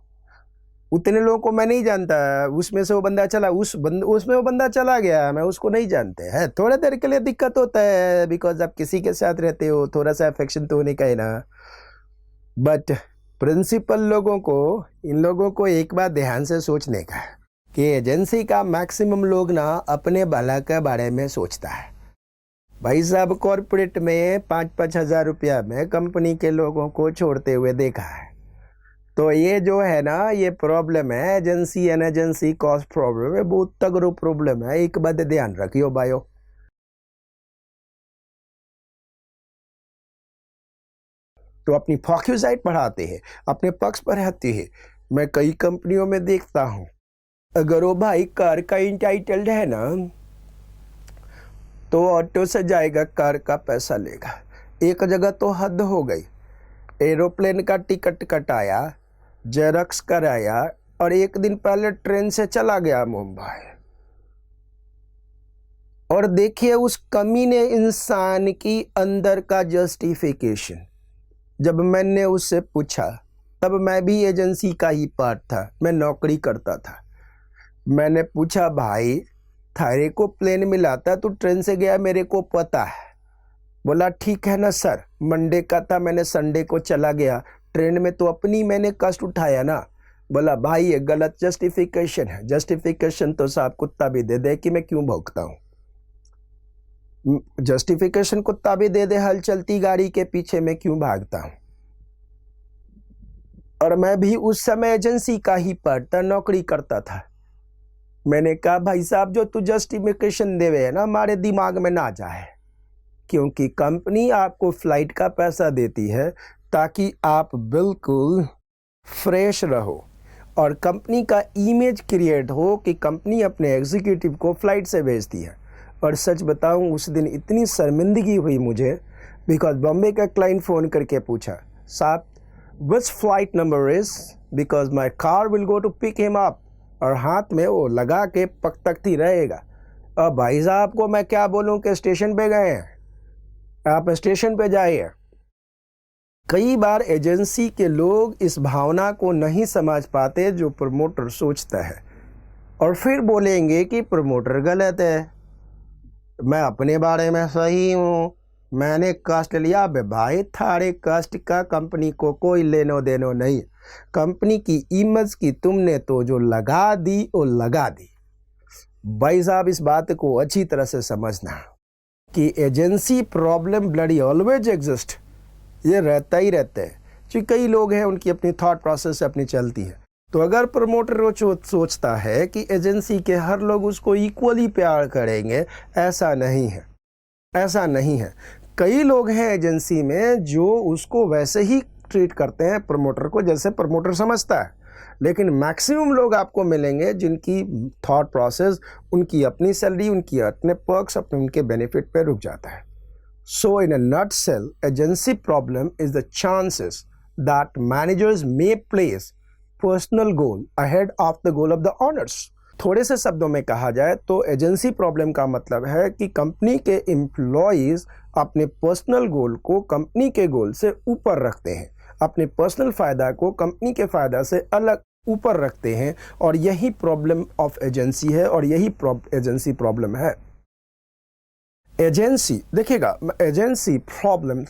[SPEAKER 1] उतने लोगों को मैं नहीं जानता। उसमें से वो बंदा चला, उसमें वो बंदा चला गया, मैं उसको नहीं जानते हैं। थोड़ा देर के लिए दिक्कत होता है, बिकॉज आप किसी के साथ रहते हो, थोड़ा सा अफेक्शन तो होने का है ना। बट प्रिंसिपल लोगों को, इन लोगों को एक बार ध्यान से सोचने का है कि एजेंसी का मैक्सिमम लोग ना अपने भला के बारे में सोचता है। भाई साहब, कॉरपोरेट में 5-5 हज़ार रुपया में कंपनी के लोगों को छोड़ते हुए देखा है। तो ये जो है ना, ये प्रॉब्लम है, एजेंसी कॉस्ट प्रॉब्लम है, बहुत तगड़ो प्रॉब्लम है। एक बात ध्यान रखियो भाइयों, तो अपनी फोक्यूसाइट बढ़ाते हैं, अपने पक्ष पर रहते हैं। मैं कई कंपनियों में देखता हूँ, अगर वो भाई कार का इंटाइटल्ड है ना, तो ऑटो से जाएगा, कार का पैसा लेगा। एक जगह तो हद हो गई, एरोप्लेन का टिकट कटाया, जेरॉक्स कराया, और एक दिन पहले ट्रेन से चला गया मुंबई। और देखिए उस कमीने इंसान की अंदर का जस्टिफिकेशन। जब मैंने उससे पूछा, तब मैं भी एजेंसी का ही पार्ट था, मैं नौकरी करता था। मैंने पूछा, भाई थारे को प्लेन मिला था, तू ट्रेन से गया, मेरे को पता है। बोला ठीक है ना सर, मंडे का था, मैंने संडे को चला गया, ट्रेन में तो अपनी मैंने कष्ट उठाया ना। बोला भाई ये गलत जस्टिफिकेशन है। जस्टिफिकेशन तो साहब कुत्ता भी दे दे कि मैं क्यों भौंकता हूँ, जस्टिफिकेशन कुत्ता भी दे दे हल चलती गाड़ी के पीछे मैं क्यों भागता हूँ। और मैं भी उस समय एजेंसी का ही पार्ट था, नौकरी करता था। मैंने कहा भाई साहब जो तू जस्टिफिकेशन देवे है ना, हमारे दिमाग में ना जाए, क्योंकि कंपनी आपको फ्लाइट का पैसा देती है ताकि आप बिल्कुल फ्रेश रहो और कंपनी का इमेज क्रिएट हो कि कंपनी अपने एग्जीक्यूटिव को फ्लाइट से भेजती है। और सच बताऊं, उस दिन इतनी शर्मिंदगी हुई मुझे, बिकॉज बॉम्बे का क्लाइंट फ़ोन करके पूछा, साहब which flight number is, because my car will go to pick him up, और हाथ में वो लगा के पकतकती रहेगा। अब भाई साहब को मैं क्या बोलूं कि स्टेशन पे गए हैं, आप स्टेशन पे जाइए। कई बार एजेंसी के लोग इस भावना को नहीं समझ पाते जो प्रमोटर सोचता है, और फिर बोलेंगे कि प्रमोटर गलत है, मैं अपने बारे में सही हूँ, मैंने कष्ट लिया। बे भाई थारे कष्ट का कंपनी को कोई लेनो देनो नहीं। कंपनी की इमेज की तुमने तो जो लगा दी वो लगा दी। भाई साहब इस बात को अच्छी तरह से समझना कि agency problem bloody always exist, ये रहता ही रहता है। क्योंकि कई लोग हैं उनकी अपनी थॉट प्रोसेस अपनी चलती है। तो अगर प्रमोटर वो सोचता है कि एजेंसी के हर लोग उसको इक्वली प्यार करेंगे, ऐसा नहीं है, ऐसा नहीं है। कई लोग हैं एजेंसी में जो उसको वैसे ही ट्रीट करते हैं प्रमोटर को जैसे प्रमोटर समझता है, लेकिन मैक्सिमम लोग आपको मिलेंगे जिनकी थॉट प्रोसेस, उनकी अपनी सैलरी, उनकी अपने पर्क्स, अपने उनके बेनिफिट पे रुक जाता है। सो इन अ nutshell, agency problem is the chances that managers may place personal goal ahead of the goal of the honours. थोड़े से शब्दों में कहा जाए तो एजेंसी प्रॉब्लम का मतलब है कि कंपनी के एम्प्लॉयज़ अपने पर्सनल गोल को कंपनी के गोल से ऊपर रखते हैं, अपने पर्सनल फ़ायदा को कंपनी के फ़ायदा से अलग ऊपर रखते हैं, और यही प्रॉब्लम ऑफ एजेंसी है और यही एजेंसी प्रॉब्लम है। एजेंसी देखिएगा, agency problem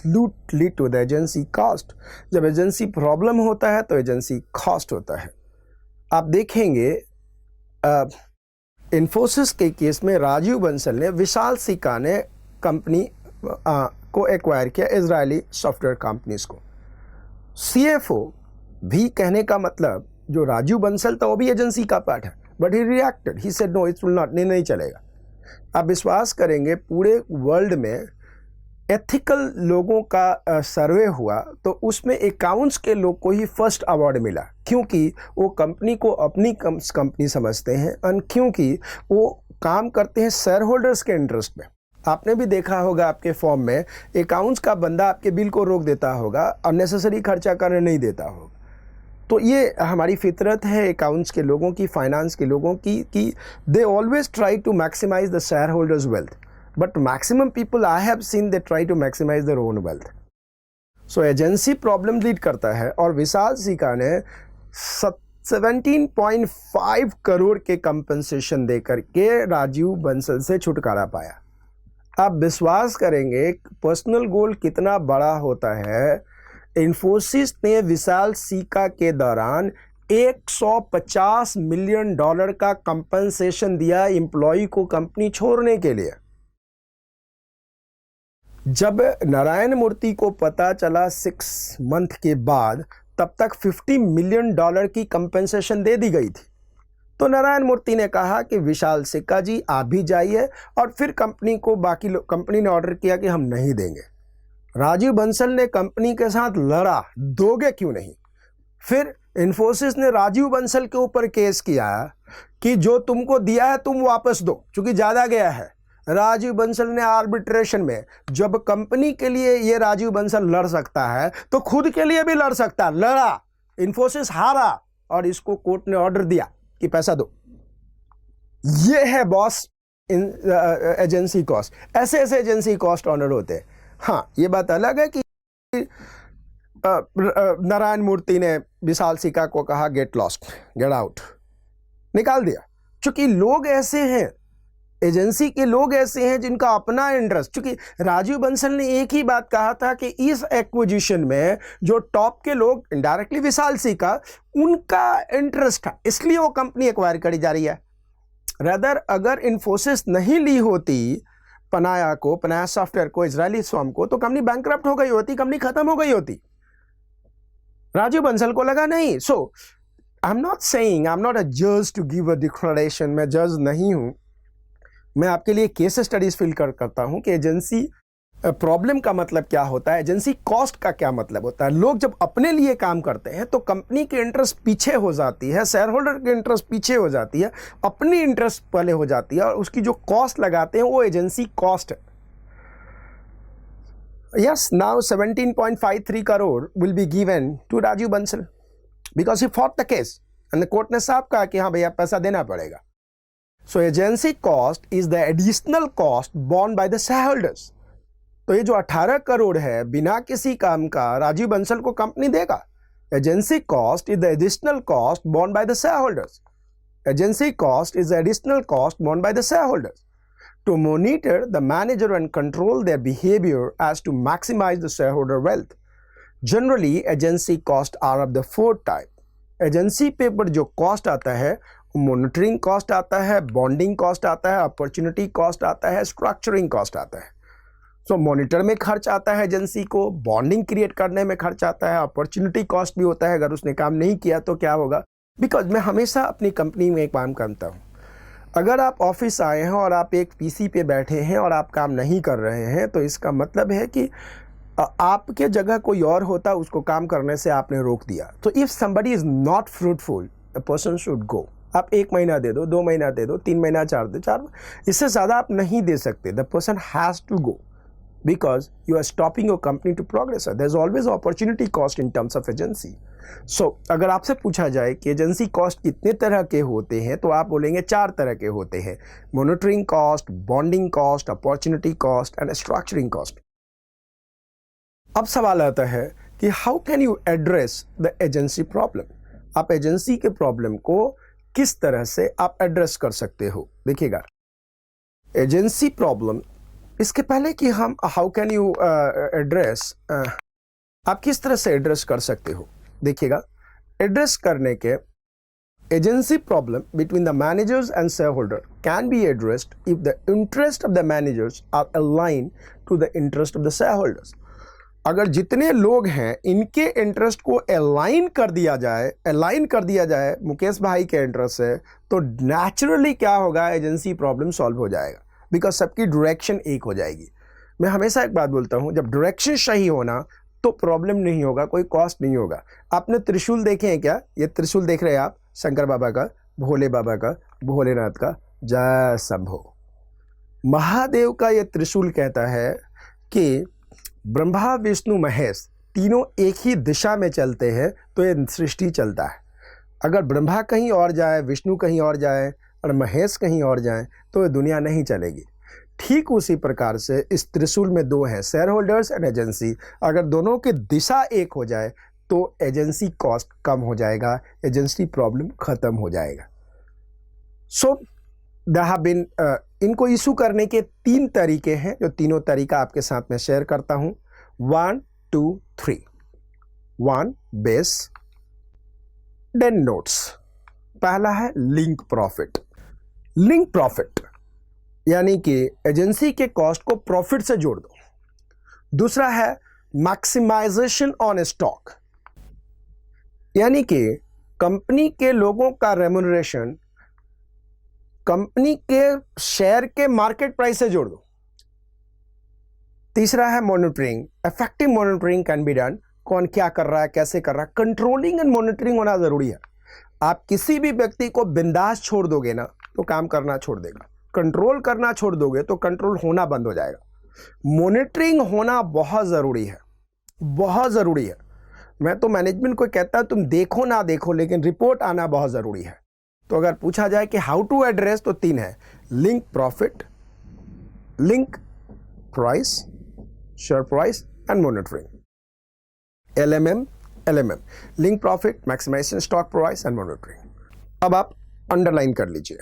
[SPEAKER 1] lead to the agency cost. जब एजेंसी प्रॉब्लम होता है तो एजेंसी कॉस्ट होता है। आप देखेंगे इन्फोसिस के केस में राजीव बंसल ने, विशाल सिक्का ने कंपनी को एक्वायर किया, इजरायली सॉफ्टवेयर कंपनीज को। सीएफओ भी कहने का मतलब जो राजीव बंसल था वो भी एजेंसी का पार्ट है, but he reacted, he said no it will not, नहीं चलेगा। आप विश्वास करेंगे पूरे वर्ल्ड में एथिकल लोगों का सर्वे हुआ तो उसमें अकाउंट्स के लोग को ही फर्स्ट अवार्ड मिला, क्योंकि वो कंपनी को अपनी कंपनी समझते हैं और क्योंकि वो काम करते हैं शेयर होल्डर्स के इंटरेस्ट में। आपने भी देखा होगा आपके फॉर्म में अकाउंट्स का बंदा आपके बिल को रोक देता होगा, अननेसेसरी खर्चा करने नहीं देता होगा। तो ये हमारी फितरत है अकाउंट्स के लोगों की, फाइनेंस के लोगों की, कि they always try to maximise the share holders wealth, but maximum people I have seen they try to maximise their own wealth. So agency problem lead करता है, और विशाल सिक्का ने 17.5 करोड़ के कंपनसेशन देकर के राजीव बंसल से छुटकारा पाया। आप विश्वास करेंगे पर्सनल गोल कितना बड़ा होता है। इन्फोसिस ने विशाल सिक्का के दौरान $150 मिलियन का कंपनसेशन दिया एम्प्लॉय को कंपनी छोड़ने के लिए। जब नारायण मूर्ति को पता चला 6 मंथ के बाद, तब तक $50 मिलियन की कंपनसेशन दे दी गई थी। तो नारायण मूर्ति ने कहा कि विशाल सिक्का जी आप भी जाइए, और फिर कंपनी को कंपनी ने ऑर्डर किया कि हम नहीं देंगे। राजीव बंसल ने कंपनी के साथ लड़ा, दोगे क्यों नहीं। फिर इन्फोसिस ने राजीव बंसल के ऊपर केस किया कि जो तुमको दिया है तुम वापस दो, क्योंकि ज़्यादा गया है। राजीव बंसल ने आर्बिट्रेशन में, जब कंपनी के लिए ये राजीव बंसल लड़ सकता है तो खुद के लिए भी लड़ सकता है, लड़ा, इन्फोसिस हारा और इसको कोर्ट ने ऑर्डर दिया कि पैसा दो। ये है बॉस इन एजेंसी कॉस्ट। ऐसे ऐसे एजेंसी कॉस्ट ऑनर होते हैं। हाँ, ये बात अलग है कि नारायण मूर्ति ने विशाल सिक्का को कहा गेट लॉस्ट, गेट आउट, निकाल दिया, क्योंकि लोग ऐसे हैं, एजेंसी के लोग ऐसे हैं जिनका अपना इंटरेस्ट। क्योंकि राजीव बंसल ने एक ही बात कहा था कि इस एक्विजिशन में जो टॉप के लोग, इनडायरेक्टली विशाल सिक्का, उनका इंटरेस्ट था, इसलिए वो कंपनी एक्वायर करी जा रही है। रदर अगर इन्फोसिस नहीं ली होती पनाया सॉफ्टवेयर को, इजरायली फर्म को, तो कंपनी बैंकरप्ट हो गई होती, कंपनी खत्म हो गई होती। राजीव बंसल को लगा नहीं। So I am not saying, I am not a जज टू गिव अ डिक्लेरेशन, मैं जज नहीं हूं। मैं आपके लिए केस स्टडीज फिल करता हूं कि एजेंसी प्रॉब्लम का मतलब क्या होता है, एजेंसी कॉस्ट का क्या मतलब होता है। लोग जब अपने लिए काम करते हैं तो कंपनी की इंटरेस्ट पीछे हो जाती है, शेयर होल्डर की इंटरेस्ट पीछे हो जाती है, अपनी इंटरेस्ट पहले हो जाती है, और उसकी जो कॉस्ट लगाते हैं वो एजेंसी कॉस्ट है। Yes, now 17.53 crore will be given to Rajeev Bansal because he fought the case, and the court ने साफ कहा कि हाँ भैया पैसा देना पड़ेगा। So agency cost is the additional cost borne by the share holders. तो ये जो 18 करोड़ है बिना किसी काम का राजीव बंसल को कंपनी देगा। Agency cost is the additional cost borne by the share holders. Agency cost is the additional cost borne by the share holders to monitor the manager and control their behavior as to maximize the shareholder wealth. Generally, agency costs are of the 4 type. Agency पे पर जो cost आता है, monitoring cost आता है, bonding cost आता है, opportunity cost आता है, स्ट्रक्चरिंग कॉस्ट आता है। सो मॉनिटर में खर्च आता है एजेंसी को, बॉन्डिंग क्रिएट करने में खर्च आता है, अपॉर्चुनिटी कॉस्ट भी होता है अगर उसने काम नहीं किया तो क्या होगा। बिकॉज मैं हमेशा अपनी कंपनी में एक काम करता हूँ, अगर आप ऑफिस आए हैं और आप एक पीसी पे बैठे हैं और आप काम नहीं कर रहे हैं तो इसका मतलब है कि आपके जगह कोई और होता, उसको काम करने से आपने रोक दिया। तो if somebody is not fruitful, the person should go. आप 1 महीना दे दो, 2 महीना दे दो, 3 महीना, 4 दे, 4, इससे ज़्यादा आप नहीं दे सकते। The person has to go. because you are stopping your company to progress. There's always opportunity cost in terms of agency. So अगर आपसे पूछा जाए कि एजेंसी कॉस्ट कितने तरह के होते हैं तो आप बोलेंगे 4 तरह के होते हैं: monitoring cost, bonding cost, opportunity cost and structuring cost. अब सवाल आता है कि how can you address the agency problem. आप एजेंसी के प्रॉब्लम को किस तरह से आप एड्रेस कर सकते हो। देखिएगा, एजेंसी प्रॉब्लम, इसके पहले कि हम हाउ कैन यू एड्रेस, आप किस तरह से एड्रेस कर सकते हो। देखिएगा, एड्रेस करने के agency problem between the managers and share holder can be addressed if the interest of the managers are align to the interest of the share holders. अगर जितने लोग हैं इनके इंटरेस्ट को अलाइन कर दिया जाए मुकेश भाई के इंटरेस्ट से, तो नेचुरली क्या होगा, एजेंसी प्रॉब्लम सॉल्व हो जाएगा, बिकॉज सबकी डायरेक्शन एक हो जाएगी। मैं हमेशा एक बात बोलता हूँ, जब डायरेक्शन सही होना तो प्रॉब्लम नहीं होगा, कोई कॉस्ट नहीं होगा। आपने त्रिशूल देखे हैं क्या? ये त्रिशूल देख रहे हैं आप, शंकर बाबा का, भोले बाबा का, भोलेनाथ का, जय शंभो। महादेव का ये त्रिशूल कहता है कि ब्रह्मा विष्णु महेश तीनों एक ही दिशा में चलते हैं तो ये सृष्टि चलता है। अगर ब्रह्मा कहीं और जाए, विष्णु कहीं और जाए और महेश कहीं और जाए तो ये दुनिया नहीं चलेगी। ठीक उसी प्रकार से इस त्रिशूल में 2 हैं, शेयर होल्डर्स एंड एजेंसी। अगर दोनों की दिशा एक हो जाए तो एजेंसी कॉस्ट कम हो जाएगा, एजेंसी प्रॉब्लम खत्म हो जाएगा। सो there have been इनको इशू करने के 3 तरीके हैं, जो तीनों तरीका आपके साथ में शेयर करता हूं। 1 2 3। 1 बेस, देन नोट्स। पहला है लिंक प्रॉफिट। लिंक प्रॉफिट यानी कि एजेंसी के कॉस्ट को प्रॉफिट से जोड़ दो। दूसरा है मैक्सिमाइजेशन ऑन स्टॉक, यानी कि कंपनी के लोगों का रेम्यूनरेशन कंपनी के शेयर के मार्केट प्राइस से जोड़ दो। तीसरा है monitoring. Effective monitoring can be done, कौन क्या कर रहा है, कैसे कर रहा है। कंट्रोलिंग एंड मॉनिटरिंग होना जरूरी है। आप किसी भी व्यक्ति को बिंदास छोड़ दोगे ना तो काम करना छोड़ देगा, कंट्रोल करना छोड़ दोगे तो कंट्रोल होना बंद हो जाएगा। मॉनिटरिंग होना बहुत ज़रूरी है, बहुत ज़रूरी है। मैं तो मैनेजमेंट को कहता हूं तुम देखो ना देखो, लेकिन रिपोर्ट आना बहुत ज़रूरी है। तो अगर पूछा जाए कि हाउ टू एड्रेस, तो 3 है: link profit, link price, share price and monitoring. LMM, link profit, maximisation stock price and monitoring. अब आप अंडरलाइन कर लीजिए।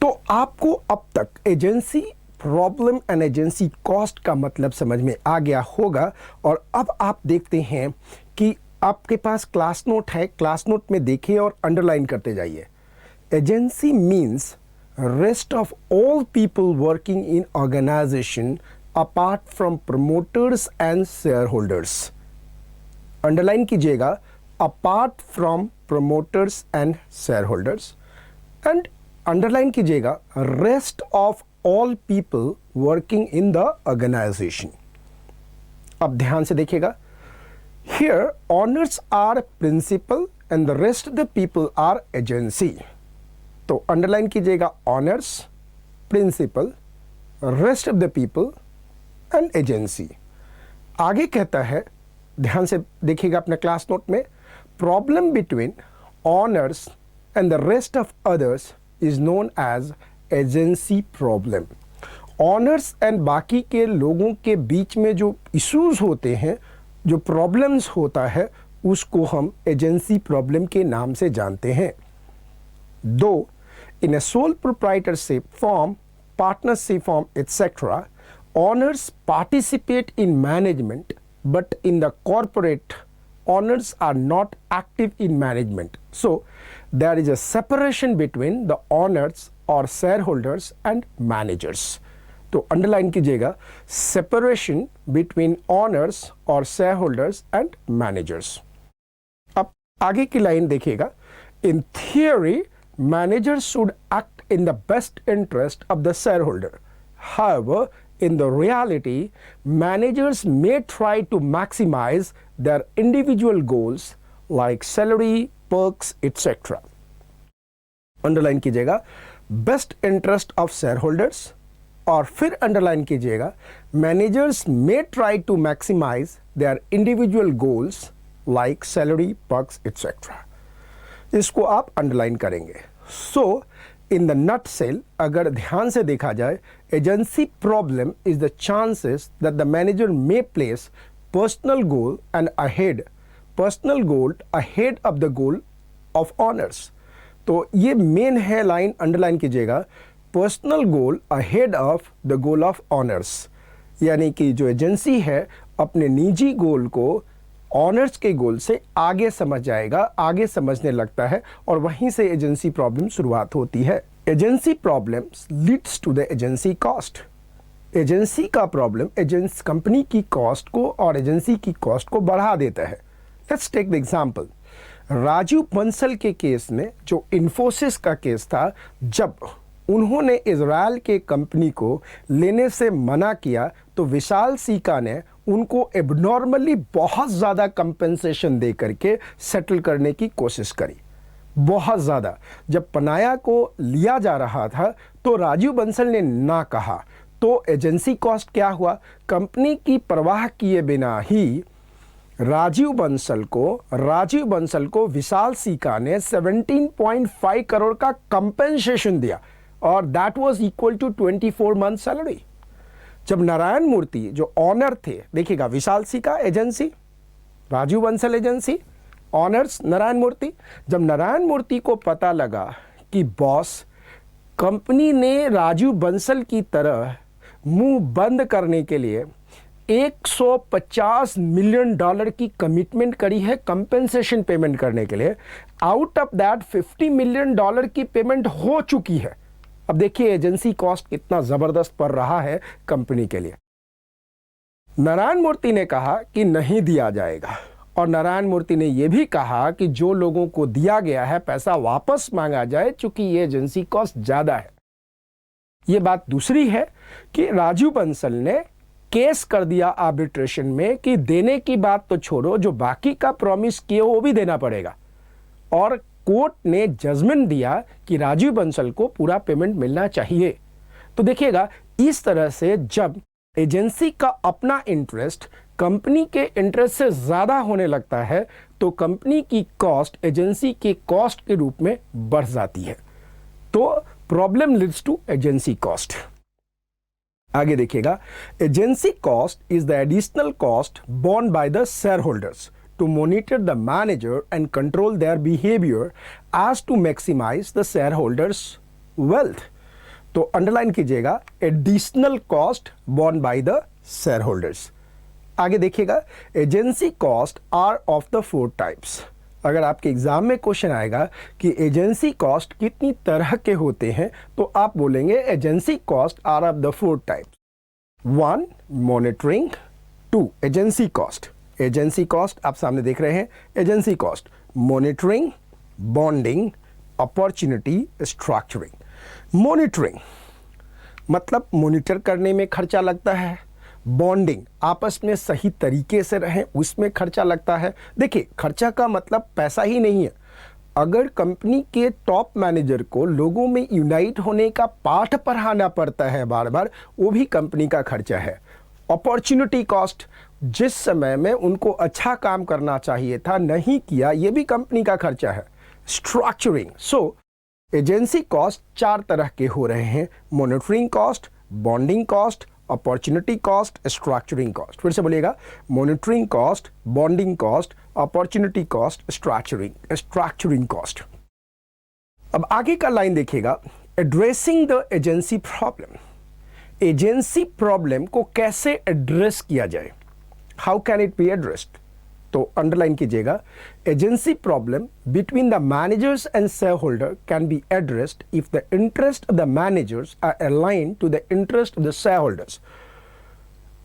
[SPEAKER 1] तो आपको अब तक agency problem and agency cost का मतलब समझ में आ गया होगा। और अब आप देखते हैं कि आपके पास क्लास नोट है, क्लास नोट में देखिए और अंडरलाइन करते जाइए। Agency means rest of all people working in organization apart from promoters and shareholders. Underline कीजिएगा, apart from promoters and shareholders, and underline कीजिएगा rest of all people working in the organization. अब ध्यान से देखिएगा, here owners are principal and the rest of the people are agency. तो underline कीजिएगा owners, principal, rest of the people and agency. आगे कहता है, ध्यान से देखिएगा अपने क्लास नोट में, problem between owners and the rest of others is known as agency problem. Owners and बाकी के लोगों के बीच में जो इश्यूज होते हैं, जो प्रॉब्लम्स होता है, उसको हम एजेंसी प्रॉब्लम के नाम से जानते हैं। 2 In a sole proprietorship firm, partnership firm, etc., owners participate in management, but in the corporate, owners are not active in management. So, there is a separation between the owners or shareholders and managers. तो underline कीजिएगा, separation between owners or shareholders and managers. अब आगे की line देखिएगा, in theory, managers should act in the best interest of the shareholder. However, in the reality, managers may try to maximize their individual goals like salary, perks, etc. Underline कीजिएगा, best interest of shareholders और फिर underline कीजिएगा, managers may try to maximise their individual goals like salary, perks etcetera. इसको आप underline करेंगे। सो in the nutshell, अगर ध्यान से देखा जाए, agency problem is the chances that the manager may place personal goal ahead of the goal of honours. तो ये मेन है लाइन, अंडरलाइन कीजिएगा, personal goal ahead of the goal of honours. यानी कि जो एजेंसी है अपने निजी गोल को ऑनर्स के गोल से आगे समझ जाएगा, आगे समझने लगता है, और वहीं से एजेंसी प्रॉब्लम शुरुआत होती है। Agency problems leads to the agency cost. Agency का प्रॉब्लम कंपनी की कॉस्ट को और एजेंसी की कॉस्ट को बढ़ा देता है। Let's take the example, Rajeev Bansal के केस में, जो इन्फोसिस का केस था, जब उन्होंने इजराइल के कंपनी को लेने से मना किया तो विशाल सीका ने उनको एबनॉर्मली बहुत ज़्यादा कंपेंसेशन दे करके सेटल करने की कोशिश करी, बहुत ज़्यादा। जब पनाया को लिया जा रहा था तो राजीव बंसल ने ना कहा, तो एजेंसी कॉस्ट क्या हुआ, कंपनी की परवाह किए बिना ही राजीव बंसल को विशाल सीका ने 17.5 करोड़ का कंपेंसेशन दिया, और that was equal to 24 month salary. जब नारायण मूर्ति जो ऑनर थे, देखिएगा, Vishal Sikka agency, Rajiv Bansal agency, owners Narayana Murthy. जब नारायण मूर्ति को पता लगा कि बॉस, कंपनी ने राजीव बंसल की तरह मुंह बंद करने के लिए $150 मिलियन की कमिटमेंट करी है कंपेंसेशन पेमेंट करने के लिए, आउट ऑफ दैट $50 मिलियन की पेमेंट हो चुकी है। अब देखिए एजेंसी कॉस्ट कितना जबरदस्त पड़ रहा है कंपनी के लिए। नारायण मूर्ति ने कहा कि नहीं दिया जाएगा, और नारायण मूर्ति ने यह भी कहा कि जो लोगों को दिया गया है पैसा वापस मांगा जाए, चूंकि ये एजेंसी कॉस्ट ज्यादा है। ये बात दूसरी है कि राजीव बंसल ने केस कर दिया आर्बिट्रेशन में कि देने की बात तो छोड़ो, जो बाकी का प्रॉमिस किए वो भी देना पड़ेगा, और कोर्ट ने जजमेंट दिया कि राजीव बंसल को पूरा पेमेंट मिलना चाहिए। तो देखिएगा, इस तरह से जब एजेंसी का अपना इंटरेस्ट कंपनी के इंटरेस्ट से ज़्यादा होने लगता है तो कंपनी की कॉस्ट एजेंसी के कॉस्ट के रूप में बढ़ जाती है। तो problem leads to agency cost. आगे देखिएगा, agency cost is the additional cost borne by the share holders to monitor the manager and control their behavior as to maximize the shareholders wealth। तो अंडरलाइन कीजिएगा, additional cost borne by the share holders. आगे देखिएगा, agency cost are of the 4 types. अगर आपके exam में question आएगा कि agency cost कितनी तरह के होते हैं, तो आप बोलेंगे agency cost are of the 4 types. 1 monitoring, 2 agency cost. Agency cost आप सामने देख रहे हैं, agency cost, monitoring, bonding, opportunity, structuring. Monitoring मतलब मॉनिटर करने में खर्चा लगता है, बॉन्डिंग आपस में सही तरीके से रहें उसमें खर्चा लगता है। देखिए, खर्चा का मतलब पैसा ही नहीं है, अगर कंपनी के टॉप मैनेजर को लोगों में यूनाइट होने का पाठ पढ़ाना पड़ता है बार बार, वो भी कंपनी का खर्चा है। अपॉर्चुनिटी कॉस्ट, जिस समय में उनको अच्छा काम करना चाहिए था नहीं किया, ये भी कंपनी का खर्चा है। स्ट्रक्चरिंग, सो एजेंसी कॉस्ट 4 तरह के हो रहे हैं, monitoring cost, bonding cost, opportunity cost, structuring cost. फिर से बोलिएगा, monitoring cost, bonding cost, opportunity cost, structuring cost. अब आगे का लाइन देखिएगा, addressing the agency problem. Agency problem को कैसे एड्रेस किया जाए, how can it be addressed? तो अंडरलाइन कीजिएगा, agency problem between the managers and share holder can be addressed if the interest of the managers are aligned to the interest of the share holders.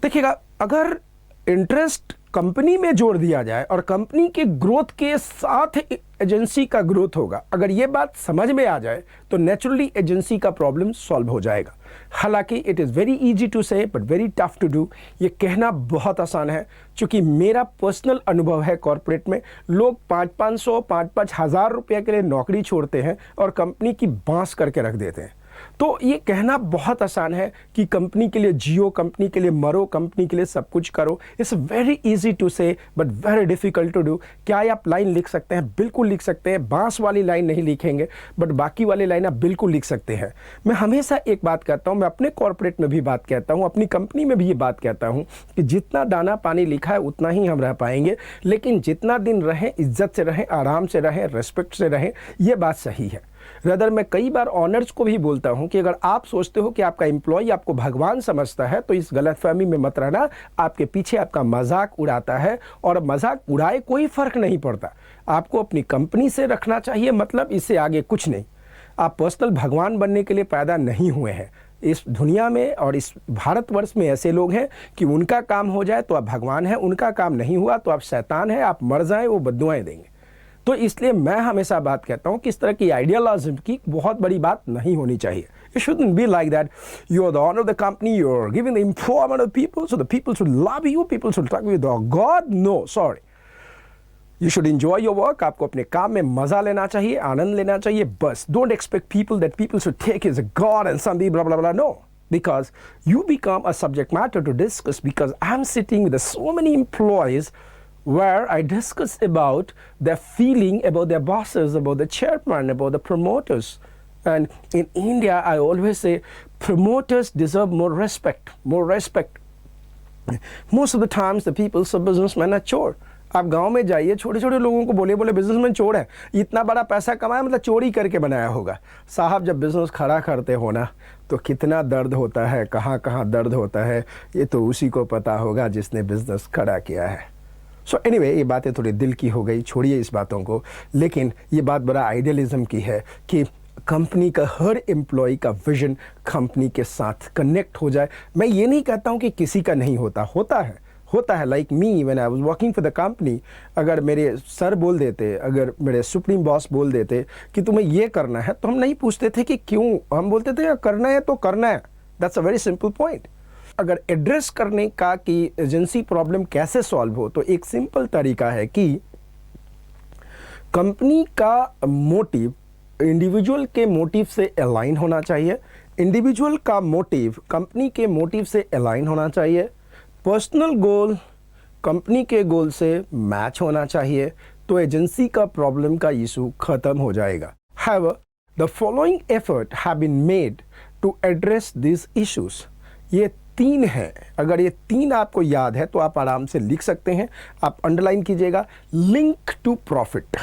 [SPEAKER 1] देखिएगा, अगर interest company में जोड़ दिया जाए और company के ग्रोथ के साथ एजेंसी का ग्रोथ होगा, अगर ये बात समझ में आ जाए तो नेचुरली एजेंसी का प्रॉब्लम सॉल्व हो जाएगा। हालांकि it is very easy to say but very tough to do. ये कहना बहुत आसान है, क्योंकि मेरा पर्सनल अनुभव है, कॉर्पोरेट में लोग 5-5 हज़ार रुपये के लिए नौकरी छोड़ते हैं और कंपनी की बांस करके रख देते हैं। तो ये कहना बहुत आसान है कि कंपनी के लिए जियो, कंपनी के लिए मरो, कंपनी के लिए सब कुछ करो। It's very easy to say but very difficult to do. क्या आप लाइन लिख सकते हैं? बिल्कुल लिख सकते हैं। बांस वाली लाइन नहीं लिखेंगे बट बाकी वाली लाइन आप बिल्कुल लिख सकते हैं। मैं हमेशा एक बात कहता हूँ, मैं अपने कॉर्पोरेट में भी बात कहता हूँ, अपनी कंपनी में भी ये बात कहता हूँ कि जितना दाना पानी लिखा है उतना ही हम रह पाएंगे, लेकिन जितना दिन रहें इज्जत से रहें, आराम से रहें, रेस्पेक्ट से रहें, ये बात सही है। रदर मैं कई बार ऑनर्स को भी बोलता हूं कि अगर आप सोचते हो कि आपका एम्प्लॉय आपको भगवान समझता है तो इस गलतफहमी में मत रहना। आपके पीछे आपका मजाक उड़ाता है, और मजाक उड़ाए कोई फर्क नहीं पड़ता। आपको अपनी कंपनी से रखना चाहिए, मतलब इससे आगे कुछ नहीं। आप पर्सनल भगवान बनने के लिए पैदा नहीं हुए हैं। इस दुनिया में और इस भारतवर्ष में ऐसे लोग हैं कि उनका काम हो जाए तो आप भगवान हैं, उनका काम नहीं हुआ तो आप शैतान हैं, आप मर जाएं वो बद्दुआएं देंगे। तो इसलिए मैं हमेशा बात कहता हूं कि इस तरह की आइडियोलॉजी की बहुत बड़ी बात नहीं होनी चाहिए। It shouldn't be like that. You are the owner of the company, you're giving the employment of people, so the people should love you, people should talk with God. No, sorry. You should enjoy your work. आपको अपने काम में मजा लेना चाहिए, आनंद लेना चाहिए, बस। Don't expect people that people should take as a God and something blah blah blah. No, because you become a subject matter to discuss. Because I'm sitting with so many employees where I discuss about their feeling about their bosses, about the chairman, about the promoters. And in India, I always say promoters deserve more respect, more respect. Most of the times, the people say businessmen are chore. आप गांव में जाइए, छोटे छोटे लोगों को बोले businessman चोर है, इतना बड़ा पैसा कमाया मतलब चोरी करके बनाया होगा। साहब जब बिजनेस खड़ा करते हो ना तो कितना दर्द होता है, कहाँ कहाँ दर्द होता है, ये तो उसी को पता होगा जिसने बिजनेस खड़ा किया है। सो एनीवे, ये बातें थोड़ी दिल की हो गई, छोड़िए इस बातों को। लेकिन ये बात बड़ा आइडियलिज्म की है कि कंपनी का हर एम्प्लॉय का विजन कंपनी के साथ कनेक्ट हो जाए। मैं ये नहीं कहता हूँ कि किसी का नहीं होता है। Like me when I was working for the company, अगर मेरे सर बोल देते, अगर मेरे सुप्रीम बॉस बोल देते कि तुम्हें ये करना है, तो हम नहीं पूछते थे कि क्यों, हम बोलते थे करना है तो करना है। That's a very simple point. अगर एड्रेस करने का कि एजेंसी प्रॉब्लम कैसे सॉल्व हो, तो एक सिंपल तरीका है कि कंपनी का मोटिव इंडिविजुअल के मोटिव से अलाइन होना चाहिए, इंडिविजुअल का मोटिव कंपनी के मोटिव से अलाइन होना चाहिए, पर्सनल गोल कंपनी के गोल से मैच होना चाहिए, तो एजेंसी का प्रॉब्लम का इशू खत्म हो जाएगा। However, the following effort have been made to address these issues. ये 3 हैं। अगर ये 3 आपको याद है तो आप आराम से लिख सकते हैं। आप अंडरलाइन कीजिएगा। लिंक टू प्रॉफिट,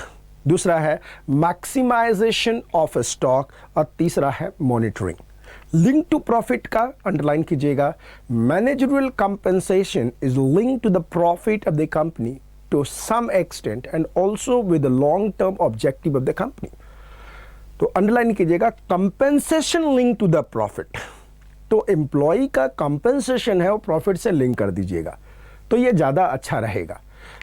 [SPEAKER 1] दूसरा है मैक्सिमाइजेशन ऑफ स्टॉक, और तीसरा है मॉनिटरिंग। लिंक टू प्रॉफिट का अंडरलाइन कीजिएगा। Managerial compensation is link to the profit of the company to some extent and also with the long term objective of the company. तो underline कीजिएगा, compensation link to the profit. तो employ का compensation है वो profit से link कर दीजिएगा, तो ये ज़्यादा अच्छा रहेगा।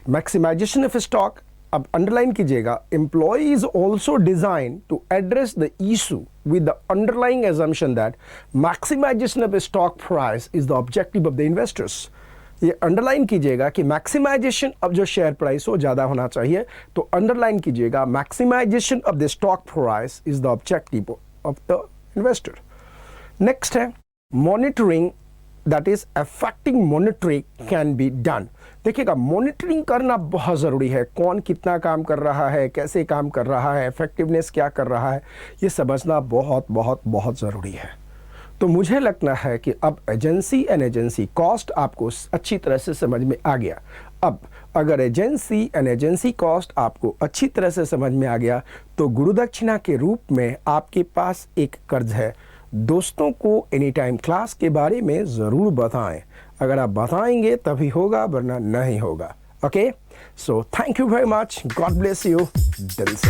[SPEAKER 1] मैक्सिमाइजेशन ऑफ स्टॉक, अब अंडरलाइन कीजिएगा, employ is also design to address the issue with the underlying assumption that maximisation of stock price is the objective of the investors. ये अंडरलाइन कीजिएगा कि मैक्सिमाइजेशन ऑफ जो शेयर प्राइस हो ज़्यादा होना चाहिए, तो अंडरलाइन कीजिएगा maximisation of the stock price is the objective of the investor. Next है monitoring, that is effective monitoring can be done. देखिएगा, मॉनिटरिंग करना बहुत ज़रूरी है। कौन कितना काम कर रहा है, कैसे काम कर रहा है, इफेक्टिवनेस क्या कर रहा है, ये समझना बहुत बहुत बहुत ज़रूरी है। तो मुझे लगता है कि अब एजेंसी एंड एजेंसी कॉस्ट आपको अच्छी तरह से समझ में आ गया। अब अगर एजेंसी एंड एजेंसी कॉस्ट आपको अच्छी तरह से समझ में आ गया, तो गुरुदक्षिणा के रूप में आपके पास एक कर्ज है। दोस्तों को एनी टाइम क्लास के बारे में ज़रूर बताएं। अगर आप बताएंगे तभी होगा, वरना नहीं होगा। Okay, so thank you very much, God bless you, दिल से।